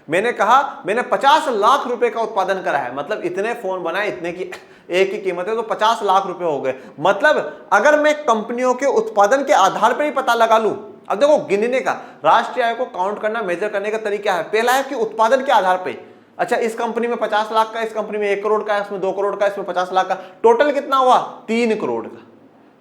मैंने कहा मैंने 50 लाख रुपए का उत्पादन करा है, मतलब इतने फोन बनाए, इतने की एक की कीमत है, तो 50 लाख रुपए हो गए। मतलब अगर मैं कंपनियों के उत्पादन के आधार पर ही पता लगा लूं, अब देखो गिनने का, राष्ट्रीय आय को काउंट करना, मेजर करने का तरीका है, पहला है कि उत्पादन के आधार पे, अच्छा इस कंपनी में 50 लाख का, इस कंपनी में 1 करोड़ का है, इसमें 2 करोड़ का, इसमें 50 लाख का, टोटल कितना हुआ, 3 करोड़ का।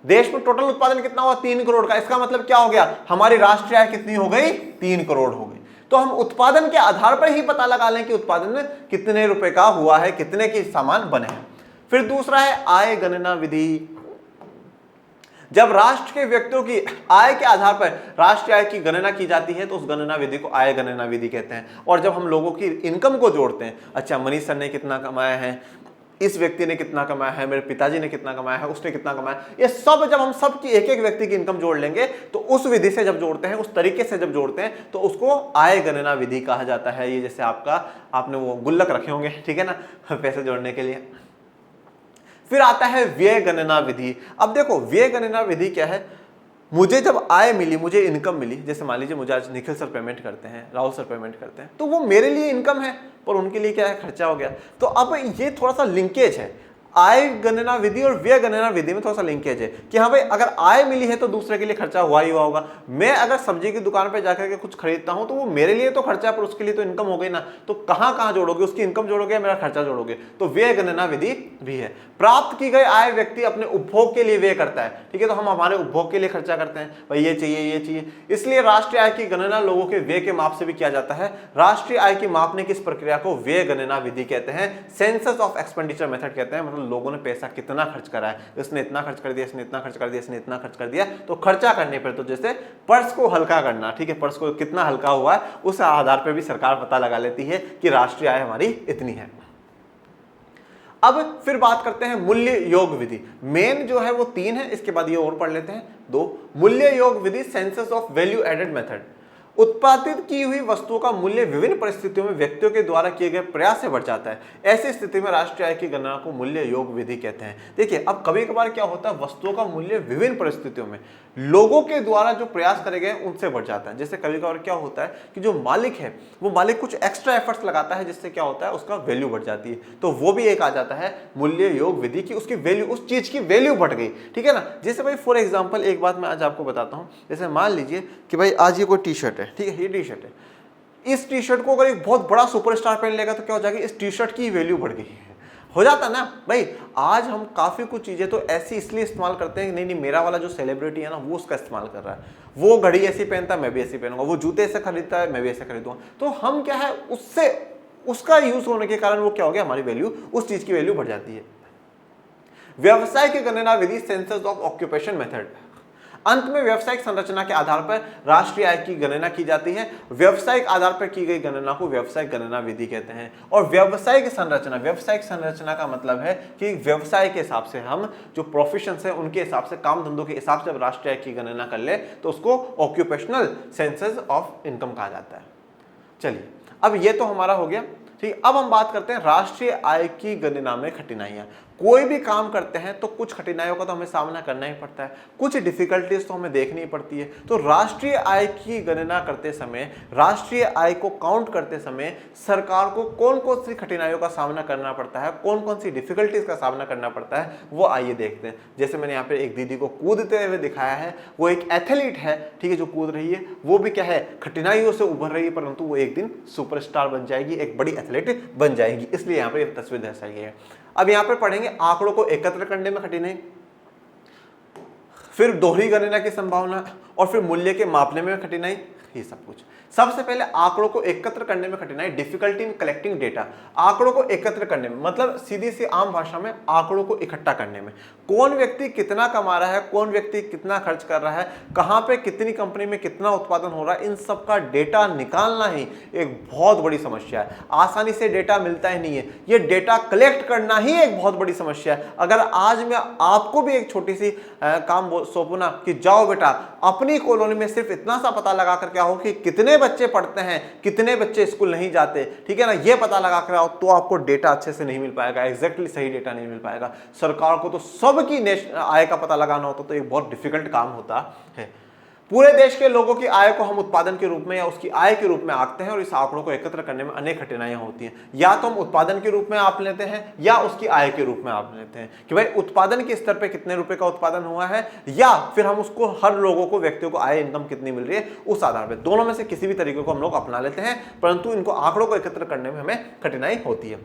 देश में टोटल उत्पादन कितना हुआ, 3 करोड़ का। इसका मतलब क्या हो गया, हमारी राष्ट्रीय आय कितनी हो गई, 3 करोड़ हो गई। तो हम उत्पादन के आधार पर ही पता लगा लें कि उत्पादन में कितने रुपए का हुआ है, कितने के सामान बने हैं। फिर दूसरा है आय गणना विधि। जब राष्ट्र के व्यक्तियों की आय के आधार पर राष्ट्रीय आय की गणना की जाती है तो उस गणना विधि को आय गणना विधि कहते हैं। और जब हम लोगों की इनकम को जोड़ते हैं, अच्छा मनीष सर ने कितना कमाया है, इस व्यक्ति ने कितना कमाया है, मेरे पिताजी ने कितना कमाया है, उसने कितना कमाया, ये सब जब हम सब की एक एक व्यक्ति की इनकम जोड़ लेंगे तो उस विधि से जब जोड़ते हैं, उस तरीके से जब जोड़ते हैं तो उसको आय गणना विधि कहा जाता है। ये जैसे आपने वो गुल्लक रखे होंगे, ठीक है ना, पैसे जोड़ने के लिए। फिर आता है व्यय गणना विधि। अब देखो व्यय गणना विधि क्या है, मुझे जब आय मिली, मुझे इनकम मिली, जैसे मान लीजिए मुझे आज निखिल सर पेमेंट करते हैं, राहुल सर पेमेंट करते हैं, तो वो मेरे लिए इनकम है पर उनके लिए क्या है, खर्चा हो गया। तो अब ये थोड़ा सा लिंकेज है, आय गणना विधि और व्यय गणना विधि में थोड़ा सा लिंकेज है कि हाँ भाई अगर आय मिली है तो दूसरे के लिए खर्चा हुआ ही हुआ होगा। मैं अगर सब्जी की दुकान पे जाकर के कुछ खरीदता हूं तो वो मेरे लिए तो खर्चा पर उसके लिए तो इनकम हो गई ना। तो कहां जोड़ोगे, उसकी इनकम जोड़ोगे, मेरा खर्चा जोड़ोगे, तो व्यय गणना विधि भी है। प्राप्त की गई आय व्यक्ति अपने उपभोग के लिए व्यय करता है, ठीक है, तो हम हमारे उपभोग के लिए खर्चा करते हैं, भाई ये चाहिए ये चाहिए। इसलिए राष्ट्रीय आय की गणना लोगों के व्यय के माप से भी किया जाता है। राष्ट्रीय आय की मापने की इस प्रक्रिया को व्यय गणना विधि कहते हैं, सेंसस ऑफ एक्सपेंडिचर मेथड कहते हैं। मतलब लोगों ने पैसा कितना खर्च करा है, इसने इतना खर्च कर दिया, इसने इतना खर्च कर दिया, इसने इतना खर्च कर दिया, तो खर्चा करने पर तो जैसे पर्स को हल्का करना, ठीक है, पर्स को कितना हल्का हुआ है उस आधार पर भी सरकार पता लगा लेती है कि राष्ट्रीय आय हमारी इतनी है। अब फिर बात करते हैं मूल्य योग विधि। मेन जो है वो 3 है, इसके बाद ये और पढ़ लेते हैं 2। मूल्य योग विधि, census of value added method. उत्पादित की हुई वस्तुओं का मूल्य विभिन्न परिस्थितियों में व्यक्तियों के द्वारा किए गए प्रयास से बढ़ जाता है। ऐसी स्थिति में राष्ट्रीय आय की गणना को मूल्य योग विधि कहते हैं। देखिए अब कभी कभार क्या होता है, वस्तुओं का मूल्य विभिन्न परिस्थितियों में लोगों के द्वारा जो प्रयास करे गए उनसे बढ़ जाता है। जैसे कभी कभार क्या होता है कि जो मालिक है वो मालिक कुछ एक्स्ट्रा एफर्ट्स लगाता है, जिससे क्या होता है उसका वैल्यू बढ़ जाती है, तो वो भी एक आ जाता है मूल्य योग विधि की, उसकी वैल्यू, उस चीज की वैल्यू बढ़ गई, ठीक है ना। जैसे भाई फॉर एग्जाम्पल एक बात मैं आज आपको बताता हूँ, जैसे मान लीजिए कि भाई आज ये कोई टी शर्ट है, ठीक है, ये टी शर्ट है, इस टी शर्ट को अगर एक बहुत बड़ा सुपरस्टार पहन लेगा तो क्या हो जाएगी, इस टी शर्ट की वैल्यू बढ़ गई है। हो जाता ना भाई। आज हम काफी कुछ चीजें तो ऐसी इसलिए इस्तेमाल करते हैं कि नहीं नहीं मेरा वाला जो सेलिब्रिटी है ना वो उसका इस्तेमाल कर रहा है, वो घड़ी ऐसी पहनता है मैं भी ऐसी पहनूंगा, वो जूते ऐसे खरीदता है मैं भी ऐसे खरीदूंगा। तो हम क्या है उससे उसका यूज होने के कारण वो क्या हो गया, हमारी वैल्यू, उस चीज की वैल्यू बढ़ जाती है। व्यवसाय की गणना विधि सेंसस ऑफ ऑक्यूपेशन मेथड। अंत में व्यवसायिक संरचना के आधार पर राष्ट्रीय आय की गणना की जाती है। व्यवसायिक आधार पर की गई गणना को व्यवसायिक गणना विधि कहते हैं। और व्यवसायिक संरचना का मतलब है कि व्यवसाय के हिसाब से हम जो प्रोफेशंस है उनके हिसाब से, काम धंधों के हिसाब से राष्ट्रीय आय की गणना कर ले तो उसको ऑक्यूपेशनल सेंसस ऑफ इनकम कहा जाता है। चलिए अब ये तो हमारा हो गया, ठीक। अब हम बात करते हैं राष्ट्रीय आय की गणना में कठिनाइयां। कोई भी काम करते हैं तो कुछ कठिनाइयों का तो हमें सामना करना ही पड़ता है, कुछ डिफिकल्टीज तो हमें देखनी ही पड़ती है। तो राष्ट्रीय आय की गणना करते समय, राष्ट्रीय आय को काउंट करते समय सरकार को कौन कौन सी कठिनाइयों का सामना करना पड़ता है, कौन कौन सी डिफिकल्टीज का सामना करना पड़ता है, वो आइए देखते हैं। जैसे मैंने यहाँ पे एक दीदी को कूदते हुए दिखाया है, वो एक एथलीट है, ठीक है, जो कूद रही है, वो भी क्या है, कठिनाइयों से उभर रही है, परंतु वो एक दिन सुपरस्टार बन जाएगी, एक बड़ी एथलीट बन जाएगी। इसलिए यहाँ पे ये तस्वीर दर्शाई गई है। अब यहां पर पढ़ेंगे आंकड़ों को एकत्र करने में कठिनाई, फिर दोहरी गणना की संभावना, और फिर मूल्य के मापने में कठिनाई, ये सब कुछ। सबसे पहले आंकड़ों को एकत्र करने में कठिनाई, डिफिकल्टी इन कलेक्टिंग डेटा। आंकड़ों को एकत्र करने में मतलब सीधी सी आम भाषा में आंकड़ों को इकट्ठा करने में, कौन व्यक्ति कितना कमा रहा है, कौन व्यक्ति कितना खर्च कर रहा है, कहां पे कितनी कंपनी में कितना उत्पादन हो रहा है, इन सब का डेटा निकालना ही एक बहुत बड़ी समस्या है। आसानी से डेटा मिलता ही नहीं है, ये डेटा कलेक्ट करना ही एक बहुत बड़ी समस्या है। अगर आज मैं आपको भी एक छोटी सी काम सौंपू ना कि जाओ बेटा अपनी कॉलोनी में सिर्फ इतना सा पता लगा कर क्या हो कि कितने बच्चे पढ़ते हैं, कितने बच्चे स्कूल नहीं जाते, ठीक है ना, ये पता लगा कर आओ, तो आपको डेटा अच्छे से नहीं मिल पाएगा, एग्जैक्टली सही डेटा नहीं मिल पाएगा। सरकार को तो सबकी आय का पता लगाना होता तो एक बहुत डिफिकल्ट काम होता है। पूरे देश के लोगों की आय को हम उत्पादन के रूप में या उसकी आय के रूप में आंकते हैं, और इस आंकड़ों को एकत्र करने में अनेक कठिनाइयां होती हैं। या तो हम उत्पादन के रूप में आप लेते हैं या उसकी आय के रूप में आप लेते हैं कि भाई उत्पादन के स्तर पे कितने रुपए का उत्पादन हुआ है, या फिर हम उसको हर लोगों को, व्यक्तियों को आय इनकम कितनी मिल रही है उस आधार पर। दोनों में से किसी भी तरीके को हम लोग अपना लेते हैं, परंतु इनको आंकड़ों को एकत्र करने में हमें कठिनाई होती है।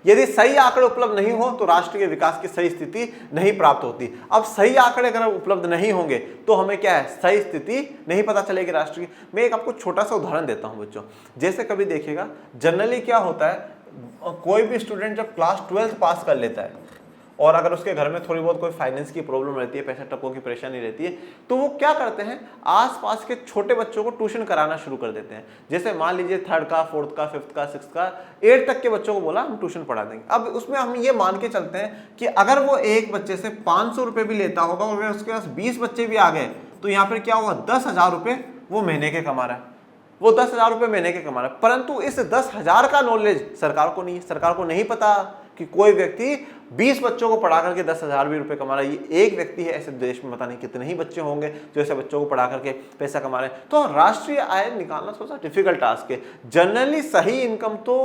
यदि सही आंकड़े उपलब्ध नहीं हो तो राष्ट्र के विकास की सही स्थिति नहीं प्राप्त होती। अब सही आंकड़े अगर उपलब्ध नहीं होंगे तो हमें क्या है, सही स्थिति नहीं पता चलेगी राष्ट्र की। मैं एक आपको छोटा सा उदाहरण देता हूं बच्चों। जैसे कभी देखिएगा जनरली क्या होता है, कोई भी स्टूडेंट जब क्लास 12th पास कर लेता है और अगर उसके घर में थोड़ी बहुत कोई फाइनेंस की प्रॉब्लम रहती है, पैसा टकों की परेशानी रहती है, तो वो क्या करते हैं, आसपास के छोटे बच्चों को ट्यूशन कराना शुरू कर देते हैं। जैसे मान लीजिए 3rd का, 4th का, 5th का, 6th का, 8th तक के बच्चों को बोला हम ट्यूशन पढ़ा देंगे। अब उसमें हम ये मान के चलते हैं कि अगर वो एक बच्चे से 500 रुपये भी लेता होगा और अगर उसके पास 20 बच्चे भी आ गए तो यहाँ पर क्या होगा, 10,000 रुपये वो महीने के कमा रहा है, वो 10,000 रुपये महीने के कमा रहा है। परंतु इस 10,000 का नॉलेज सरकार को नहीं है। सरकार को नहीं पता कि कोई व्यक्ति 20 बच्चों को पढ़ा करके 10,000 भी रुपए कमा रहा है। ये एक व्यक्ति है, ऐसे देश में पता नहीं कितने ही बच्चे होंगे जो ऐसे बच्चों को पढ़ा करके पैसा कमा रहे हैं। तो राष्ट्रीय आय निकालना थोड़ा सा डिफिकल्ट टास्क है। जनरली सही इनकम तो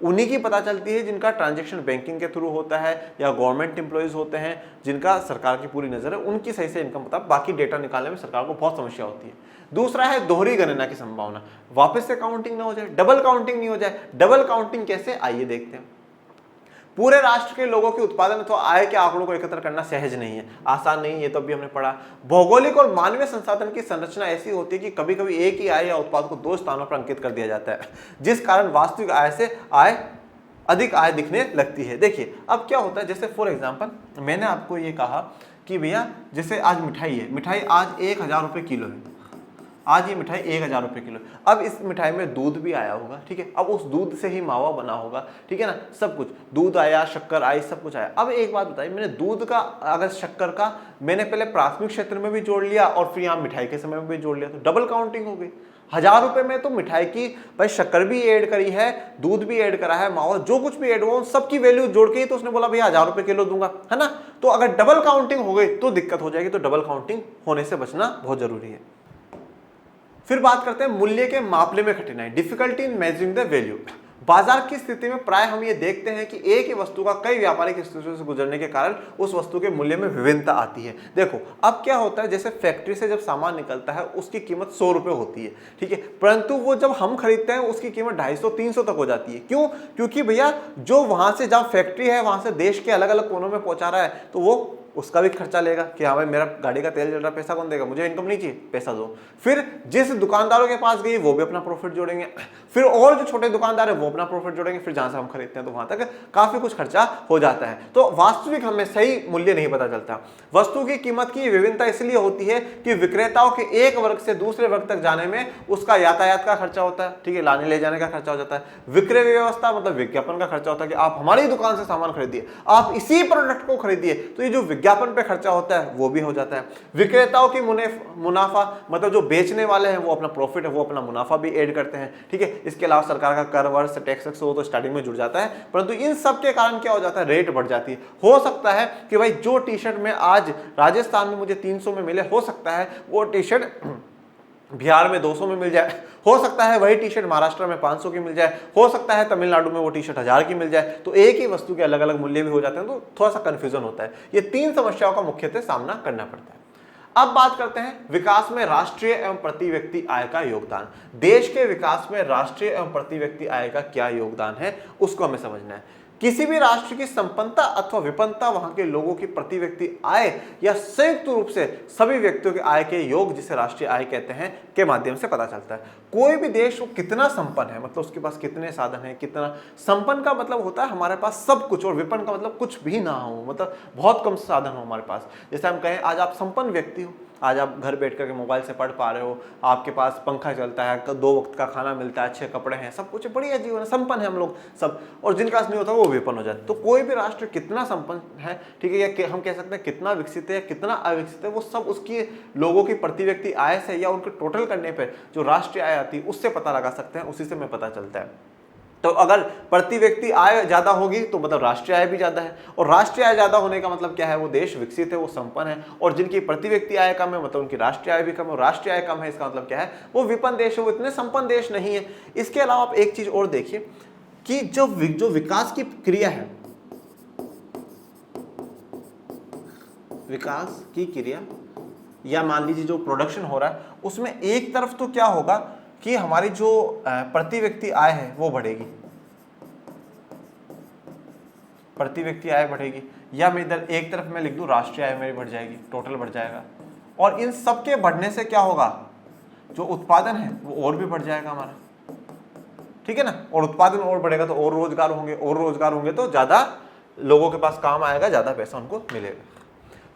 उन्हीं की पता चलती है जिनका ट्रांजैक्शन बैंकिंग के थ्रू होता है या गवर्नमेंट एम्प्लॉइज होते हैं जिनका सरकार की पूरी नजर है, उनकी सही से इनकम पता। बाकी डेटा निकालने में सरकार को बहुत समस्या होती है। दूसरा है दोहरी गणना की संभावना, वापस से काउंटिंग ना हो जाए, डबल काउंटिंग नहीं हो जाए। डबल काउंटिंग कैसे, आइए देखते हैं। पूरे राष्ट्र के लोगों के उत्पादन अथवा आय के आंकड़ों को एकत्र करना सहज नहीं है, आसान नहीं है, ये तो अभी हमने पढ़ा। भौगोलिक और मानवीय संसाधन की संरचना ऐसी होती है कि कभी कभी एक ही आय या उत्पाद को 2 स्थानों पर अंकित कर दिया जाता है, जिस कारण वास्तविक आय से अधिक आय दिखने लगती है। देखिए अब क्या होता है, जैसे फॉर एग्जाम्पल मैंने आपको ये कहा कि भैया जैसे आज मिठाई है, मिठाई आज 1,000 रुपये किलो है, आज ये मिठाई 1,000 रुपये किलो। अब इस मिठाई में दूध भी आया होगा, ठीक है, अब उस दूध से ही मावा बना होगा, ठीक है ना, सब कुछ, दूध आया, शक्कर आई, सब कुछ आया। अब एक बात बताइए, मैंने दूध का अगर शक्कर का मैंने पहले प्राथमिक क्षेत्र में भी जोड़ लिया और फिर यहाँ मिठाई के समय में भी जोड़ लिया तो डबल काउंटिंग हो गई। 1,000 रुपये में तो मिठाई की भाई शक्कर भी ऐड करी है, दूध भी ऐड करा है, मावा जो कुछ भी ऐड हुआ उन सबकी वैल्यू जोड़ के ही तो उसने बोला भैया 1,000 रुपये किलो दूंगा, है ना। तो अगर डबल काउंटिंग हो गई तो दिक्कत हो जाएगी, तो डबल काउंटिंग होने से बचना बहुत जरूरी है। फिर बात करते हैं मूल्य के मापने में कठिनाई, difficulty in measuring the value. बाजार की स्थिति में प्राय हम ये देखते हैं कि एक ही वस्तु का कई व्यापारिक स्थितियों से गुजरने के कारण उस वस्तु के मूल्य में विभिन्नता आती है। देखो अब क्या होता है, जैसे फैक्ट्री से जब सामान निकलता है उसकी कीमत 100 रुपए होती है, ठीक है, परंतु वो जब हम खरीदते हैं उसकी कीमत 250-300 तक हो जाती है। क्यों? क्योंकि भैया जो वहां से जहां फैक्ट्री है वहां से देश के अलग अलग कोनों में पहुंचा रहा है, तो वो उसका भी खर्चा लेगा कि हाँ भाई मेरा गाड़ी का तेल जल रहा है, पैसा कौन देगा, मुझे इनकम नहीं चाहिए, पैसा दो। फिर जिस दुकानदारों के पास गई वो भी अपना प्रॉफिट जोड़ेंगे, फिर और जो छोटे दुकानदार है वो अपना प्रॉफिट जोड़ेंगे, फिर जहां से हम खरीदते हैं तो वहां तक काफी कुछ खर्चा हो जाता है। तो वास्तविक हमें सही मूल्य नहीं पता चलता। वस्तु की कीमत की विभिन्नता इसलिए होती है कि विक्रेताओं के एक वर्ग से दूसरे वर्ग तक जाने में उसका यातायात का खर्चा होता है, ठीक है, लाने ले जाने का खर्चा हो जाता है। विक्रय व्यवस्था मतलब विज्ञापन का खर्चा होता है कि आप हमारी दुकान से सामान खरीदिए, आप इसी प्रोडक्ट को खरीदिए, तो ये जो विज्ञापन पे खर्चा होता है वो भी हो जाता है। विक्रेताओं की मुनाफा मतलब जो बेचने वाले हैं वो अपना प्रॉफिट है, वो अपना मुनाफा भी ऐड करते हैं, ठीक है। इसके अलावा सरकार का कर वर्ष टैक्स वो तो स्टार्टिंग में जुड़ जाता है, परंतु इन सब के कारण क्या हो जाता है, रेट बढ़ जाती है। हो सकता है कि भाई जो टी शर्ट में आज राजस्थान में मुझे 300 में मिले, हो सकता है वो टी शर्ट बिहार में 200 में मिल जाए, हो सकता है वही टी शर्ट महाराष्ट्र में 500 की मिल जाए, हो सकता है तमिलनाडु में वो टी शर्ट 1000 की मिल जाए। तो एक ही वस्तु के अलग अलग मूल्य भी हो जाते हैं, तो थोड़ा सा कंफ्यूजन होता है। ये 3 समस्याओं का मुख्यतः सामना करना पड़ता है। अब बात करते हैं विकास में राष्ट्रीय एवं प्रति व्यक्ति आय का योगदान। देश के विकास में राष्ट्रीय एवं प्रति व्यक्ति आय का क्या योगदान है उसको हमें समझना है। किसी भी राष्ट्र की संपन्नता अथवा विपन्नता वहां के लोगों की प्रति व्यक्ति आय या संयुक्त रूप से सभी व्यक्तियों के आय के योग, जिसे राष्ट्रीय आय कहते हैं, के माध्यम से पता चलता है। कोई भी देश वो कितना संपन्न है, मतलब उसके पास कितने साधन है, कितना संपन्न का मतलब होता है हमारे पास सब कुछ, और विपन्न का मतलब कुछ भी ना हो, मतलब बहुत कम साधन हो हमारे पास। जैसे हम कहें आज आप संपन्न व्यक्ति हो, आज आप घर बैठ करके मोबाइल से पढ़ पा रहे हो, आपके पास पंखा चलता है, 2 वक्त का खाना मिलता है, अच्छे कपड़े हैं, सब कुछ बढ़िया जीवन है, संपन्न है हम लोग सब। और जिनका नहीं होता वो विपन्न हो जाते। तो कोई भी राष्ट्र कितना संपन्न है, ठीक है, या हम कह सकते हैं कितना विकसित है, कितना अविकसित है, वो सब उसकी लोगों की प्रति व्यक्ति आय से या उनके टोटल करने पर जो राष्ट्रीय आय आती है उससे पता लगा सकते हैं, उसी से हमें पता चलता है। तो अगर प्रति व्यक्ति आय ज्यादा होगी तो मतलब राष्ट्रीय आय भी ज्यादा है, और राष्ट्रीय आय ज्यादा होने का मतलब क्या है, वो देश विकसित है, वो संपन्न है। और जिनकी प्रति व्यक्ति आय कम है मतलब उनकी राष्ट्रीय आय भी कम है, और राष्ट्रीय आय कम है इसका मतलब क्या है, वो विपन्न देश है, वो इतने संपन्न देश नहीं है। इसके अलावा आप एक चीज और देखिए कि जो विकास की क्रिया है, विकास की क्रिया या मान लीजिए जो प्रोडक्शन हो रहा है, उसमें एक तरफ तो क्या होगा कि हमारी जो प्रति व्यक्ति आय है वो बढ़ेगी, प्रति व्यक्ति आय बढ़ेगी, या मैं इधर एक तरफ मैं लिख दूं राष्ट्रीय आय मेरी बढ़ जाएगी, टोटल बढ़ जाएगा। और इन सब के बढ़ने से क्या होगा, जो उत्पादन है वो और भी बढ़ जाएगा हमारा, ठीक है ना। और उत्पादन और बढ़ेगा तो और रोजगार होंगे, और रोजगार होंगे तो ज्यादा लोगों के पास काम आएगा, ज्यादा पैसा उनको मिलेगा।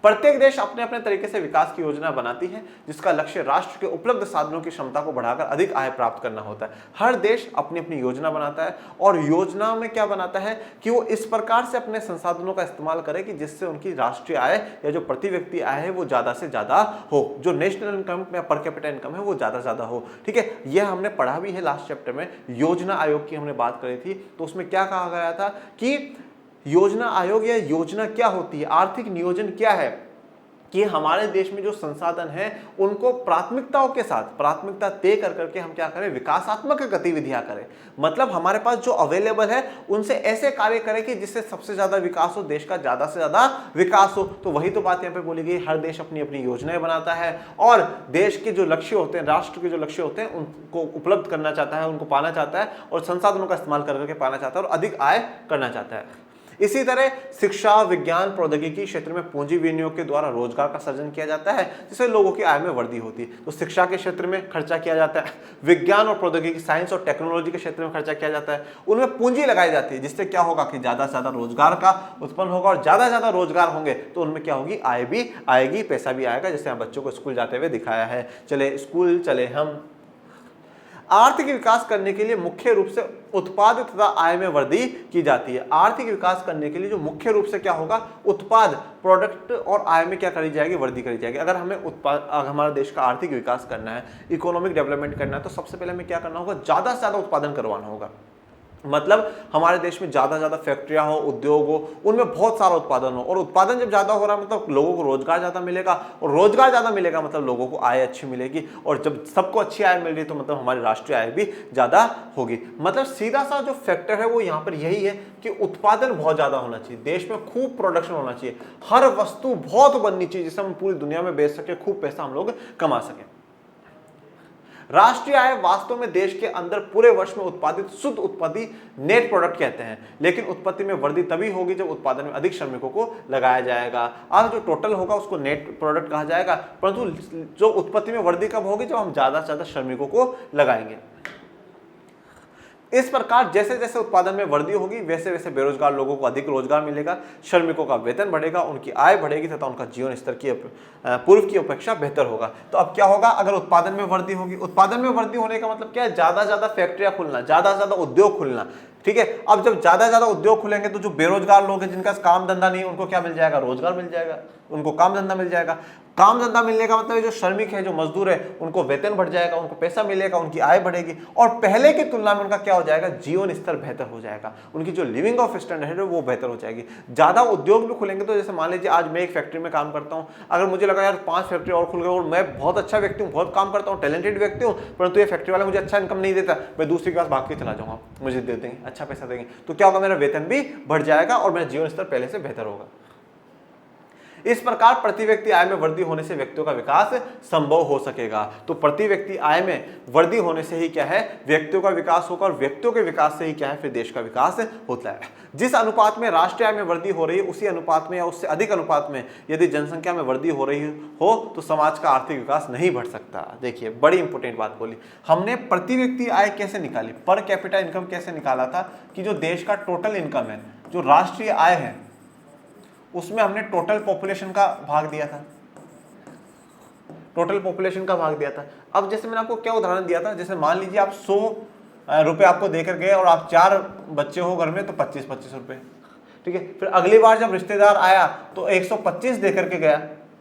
प्रत्येक देश अपने अपने तरीके से विकास की योजना बनाती है, जिसका लक्ष्य राष्ट्र के उपलब्ध साधनों की क्षमता को बढ़ाकर अधिक आय प्राप्त करना होता है। हर देश अपनी अपनी योजना बनाता है, और योजना में क्या बनाता है कि वो इस प्रकार से अपने संसाधनों का इस्तेमाल करे कि जिससे उनकी राष्ट्रीय आय या जो प्रति व्यक्ति आय है वो ज्यादा से ज्यादा हो, जो नेशनल इनकम या पर कैपिटा इनकम है वो ज्यादा से ज्यादा हो, ठीक है। यह हमने पढ़ा भी है लास्ट चैप्टर में, योजना आयोग की हमने बात करी थी। तो उसमें क्या कहा गया था कि योजना आयोग या योजना क्या होती है, आर्थिक नियोजन क्या है, कि हमारे देश में जो संसाधन है उनको प्राथमिकताओं के साथ प्राथमिकता तय कर करके हम क्या करें, विकासात्मक गतिविधियां करें। मतलब हमारे पास जो अवेलेबल है उनसे ऐसे कार्य करें कि जिससे सबसे ज्यादा विकास हो, देश का ज्यादा से ज्यादा विकास हो। तो वही तो बात यहाँ पे बोली गई, हर देश अपनी अपनी योजनाएं बनाता है, और देश के जो लक्ष्य होते हैं, राष्ट्र के जो लक्ष्य होते हैं उनको उपलब्ध करना चाहता है, उनको पाना चाहता है, और संसाधनों का इस्तेमाल कर करके पाना चाहता है, और अधिक आय करना चाहता है। इसी तरह शिक्षा, विज्ञान, प्रौद्योगिकी क्षेत्र में पूंजी विनियोग के द्वारा रोजगार का सृजन किया जाता है, जिससे लोगों की आय में वृद्धि होती है। तो शिक्षा के क्षेत्र में खर्चा किया जाता है, विज्ञान और प्रौद्योगिकी, साइंस और टेक्नोलॉजी के क्षेत्र में खर्चा किया जाता है, उनमें पूंजी लगाई जाती है, जिससे क्या होगा कि ज्यादा से ज्यादा रोजगार का उत्पन्न होगा, और ज्यादा से ज्यादा रोजगार होंगे तो उनमें क्या होगी, आय भी आएगी, पैसा भी आएगा। जैसे हम बच्चों को स्कूल जाते हुए दिखाया है, चले स्कूल चले हम। आर्थिक विकास करने के लिए मुख्य रूप से उत्पाद तथा आय में वृद्धि की जाती है। आर्थिक विकास करने के लिए जो मुख्य रूप से क्या होगा, उत्पाद, प्रोडक्ट और आय में क्या करी जाएगी, वृद्धि करी जाएगी। अगर हमें हमारे देश का आर्थिक विकास करना है, इकोनॉमिक डेवलपमेंट करना है, तो सबसे पहले हमें क्या करना होगा, ज्यादा से ज्यादा उत्पादन करवाना होगा। मतलब हमारे देश में ज्यादा फैक्ट्रियां हो, उद्योग हो, उनमें बहुत सारा उत्पादन हो, और उत्पादन जब ज्यादा हो रहा है मतलब लोगों को रोजगार ज्यादा मिलेगा, और रोजगार ज्यादा मिलेगा मतलब लोगों को आय अच्छी मिलेगी, और जब सबको अच्छी आय मिल रही है तो मतलब हमारी राष्ट्रीय आय भी ज्यादा होगी। मतलब सीधा सा जो फैक्टर है वो यहाँ पर यही है कि उत्पादन बहुत ज्यादा होना चाहिए, देश में खूब प्रोडक्शन होना चाहिए, हर वस्तु बहुत बननी चाहिए जिससे हम पूरी दुनिया में बेच सके, खूब पैसा हम लोग कमा सके। राष्ट्रीय आय वास्तव में देश के अंदर पूरे वर्ष में उत्पादित शुद्ध उत्पत्ति नेट प्रोडक्ट कहते हैं, लेकिन उत्पत्ति में वृद्धि तभी होगी जब उत्पादन में अधिक श्रमिकों को लगाया जाएगा। आज जो टोटल होगा उसको नेट प्रोडक्ट कहा जाएगा, परंतु जो उत्पत्ति में वृद्धि कब होगी, जब हम ज्यादा से ज्यादा श्रमिकों को लगाएंगे। इस प्रकार जैसे जैसे उत्पादन में वृद्धि होगी वैसे वैसे बेरोजगार लोगों को अधिक रोजगार मिलेगा, श्रमिकों का वेतन बढ़ेगा, उनकी आय बढ़ेगी तथा उनका जीवन स्तर की पूर्व की अपेक्षा बेहतर होगा। तो अब क्या होगा, अगर उत्पादन में वृद्धि होगी, उत्पादन में वृद्धि होने का मतलब क्या है, ज्यादा से ज्यादा फैक्ट्रियां खुलना, ज्यादा से ज्यादा उद्योग खुलना, ठीक है। अब जब ज्यादा से ज्यादा उद्योग खुलेंगे तो जो बेरोजगार लोग हैं जिनका काम धंधा नहीं है उनको क्या मिल जाएगा, रोजगार मिल जाएगा, उनको काम धंधा मिल जाएगा। काम धंधा मिलने का मतलब जो श्रमिक है, जो मजदूर है, उनको वेतन बढ़ जाएगा, उनको पैसा मिलेगा, उनकी आय बढ़ेगी, और पहले की तुलना में उनका क्या हो जाएगा, जीवन स्तर बेहतर हो जाएगा, उनकी जो लिविंग ऑफ स्टैंडर्ड है वो बेहतर हो जाएगी। ज्यादा उद्योग भी खुलेंगे तो जैसे मान लीजिए आज मैं एक फैक्ट्री में काम करता हूँ, अगर मुझे लगा यार 5 फैक्ट्री और खुल गए और मैं बहुत अच्छा व्यक्ति हूँ, बहुत काम करता हूँ, टैलेंटेड व्यक्ति हूँ, परंतु ये फैक्ट्री वाला मुझे अच्छा इनकम नहीं देता, मैं दूसरी के पास भाग के चला जाऊंगा, मुझे दे देंगे, अच्छा पैसा देंगे, तो क्या होगा, मेरा वेतन भी बढ़ जाएगा और मेरा जीवन स्तर पहले से बेहतर होगा। इस प्रकार प्रति व्यक्ति आय में वृद्धि होने से व्यक्तियों का विकास संभव हो सकेगा। तो प्रति व्यक्ति आय में वृद्धि होने से ही क्या है, व्यक्तियों का विकास होगा, और व्यक्तियों के विकास से ही क्या है, फिर देश का विकास होता है। जिस अनुपात में राष्ट्रीय आय में वृद्धि हो रही है उसी अनुपात में या उससे अधिक अनुपात में यदि जनसंख्या में वृद्धि हो रही हो तो समाज का आर्थिक विकास नहीं बढ़ सकता। देखिए बड़ी इंपॉर्टेंट बात बोली हमने, प्रति व्यक्ति आय कैसे निकाली, पर कैपिटा इनकम कैसे निकाला था, कि जो देश का टोटल इनकम है, जो राष्ट्रीय आय है, उसमें हमने टोटल पॉपुलेशन का भाग दिया था, टोटल पॉपुलेशन का भाग दिया था। अब जैसे मैंने आपको क्या उदाहरण दिया था, जैसे मान लीजिए आप 100 रुपए आपको देकर गए और आप 4 बच्चे हो घर में तो 25-25 रुपए, ठीक है। फिर अगली बार जब रिश्तेदार आया तो 125 देकर के गया,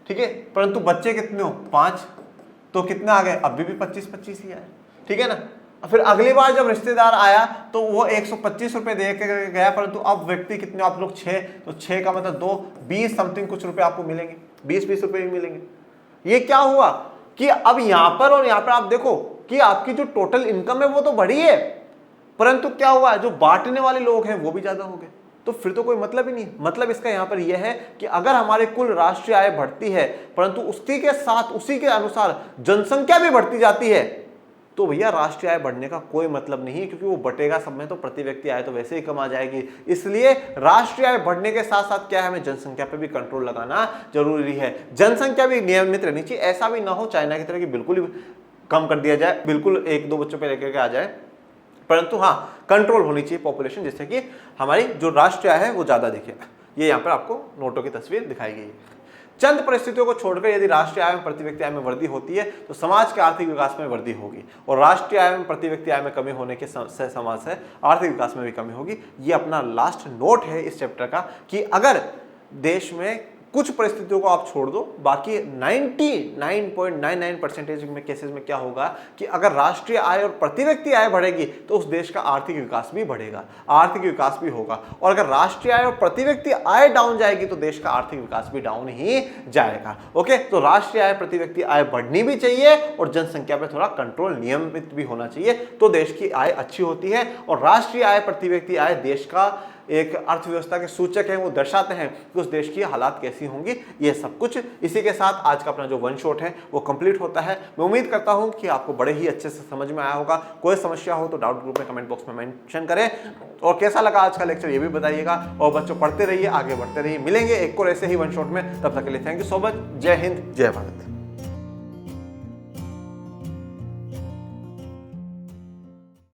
ठीक है, परंतु बच्चे कितने हो, 5, तो कितने आ गए, अभी भी 25-25 ही आए, ठीक है ना। फिर अगली बार जब रिश्तेदार आया तो वो 125 रुपए दे के गया, परंतु अब व्यक्ति कितने, आप लोग 6, तो 6 का मतलब 2, 20 समथिंग कुछ रुपए आपको मिलेंगे, 20-20 रुपए ही मिलेंगे। ये क्या हुआ कि अब यहां पर और यहां पर आप देखो कि आपकी जो टोटल इनकम है वो तो बढ़ी है, परंतु क्या हुआ, जो बांटने वाले लोग हैं वो भी ज्यादा हो गए, तो फिर तो कोई मतलब ही नहीं। मतलब इसका यहां पर यह है कि अगर हमारे कुल राष्ट्रीय आय बढ़ती है परंतु उसी के साथ उसी के अनुसार जनसंख्या भी बढ़ती जाती है, तो भैया राष्ट्रीय आय बढ़ने का कोई मतलब नहीं है, क्योंकि वो बटेगा सब में तो प्रति व्यक्ति आय तो वैसे ही कम आ जाएगी। इसलिए राष्ट्रीय आय बढ़ने के साथ साथ क्या है, हमें जनसंख्या पे भी कंट्रोल लगाना जरूरी है। जनसंख्या भी नियमित रहनी चाहिए, ऐसा भी ना हो चाइना की तरह कि बिल्कुल ही कम कर दिया जाए, बिल्कुल 1-2 बच्चों पे लेकर के आ जाए, परंतु हाँ कंट्रोल होनी चाहिए पॉपुलेशन, जिससे कि हमारी जो राष्ट्रीय आय है वो ज्यादा दिखे। ये यहाँ पर आपको नोटों की तस्वीर दिखाई गई है। चंद परिस्थितियों को छोड़कर यदि राष्ट्रीय आय में प्रति व्यक्ति आय में वृद्धि होती है तो समाज के आर्थिक विकास में वृद्धि होगी, और राष्ट्रीय आय में प्रति व्यक्ति आय में कमी होने के समाज से आर्थिक विकास में भी कमी होगी। ये अपना लास्ट नोट है इस चैप्टर का, कि अगर देश में कुछ परिस्थितियों को आप छोड़ दो, बाकी 99.99% में केसेस में क्या होगा कि अगर राष्ट्रीय आय और प्रति व्यक्ति आय बढ़ेगी तो उस देश का आर्थिक विकास भी बढ़ेगा, आर्थिक विकास भी होगा, और अगर राष्ट्रीय आय और प्रति व्यक्ति आय डाउन जाएगी तो देश का आर्थिक विकास भी डाउन ही जाएगा। ओके, तो राष्ट्रीय आय प्रति व्यक्ति आय बढ़नी भी चाहिए और जनसंख्या पे थोड़ा कंट्रोल नियमित भी होना चाहिए, तो देश की आय अच्छी होती है। और राष्ट्रीय आय प्रति व्यक्ति आय देश का एक अर्थव्यवस्था के सूचक हैं, वो दर्शाते हैं कि उस देश की हालात कैसी होंगी। ये सब कुछ इसी के साथ आज का अपना जो वन शॉट है वो कंप्लीट होता है। मैं उम्मीद करता हूं कि आपको बड़े ही अच्छे से समझ में आया होगा। कोई समस्या हो तो डाउट ग्रुप में कमेंट बॉक्स में मेंशन करें, और कैसा लगा आज का लेक्चर ये भी बताइएगा। और बच्चों पढ़ते रहिए, आगे बढ़ते रहिए, मिलेंगे एक और ऐसे ही वन शॉट में, तब तक के लिए थैंक यू सो मच। जय हिंद, जय भारत।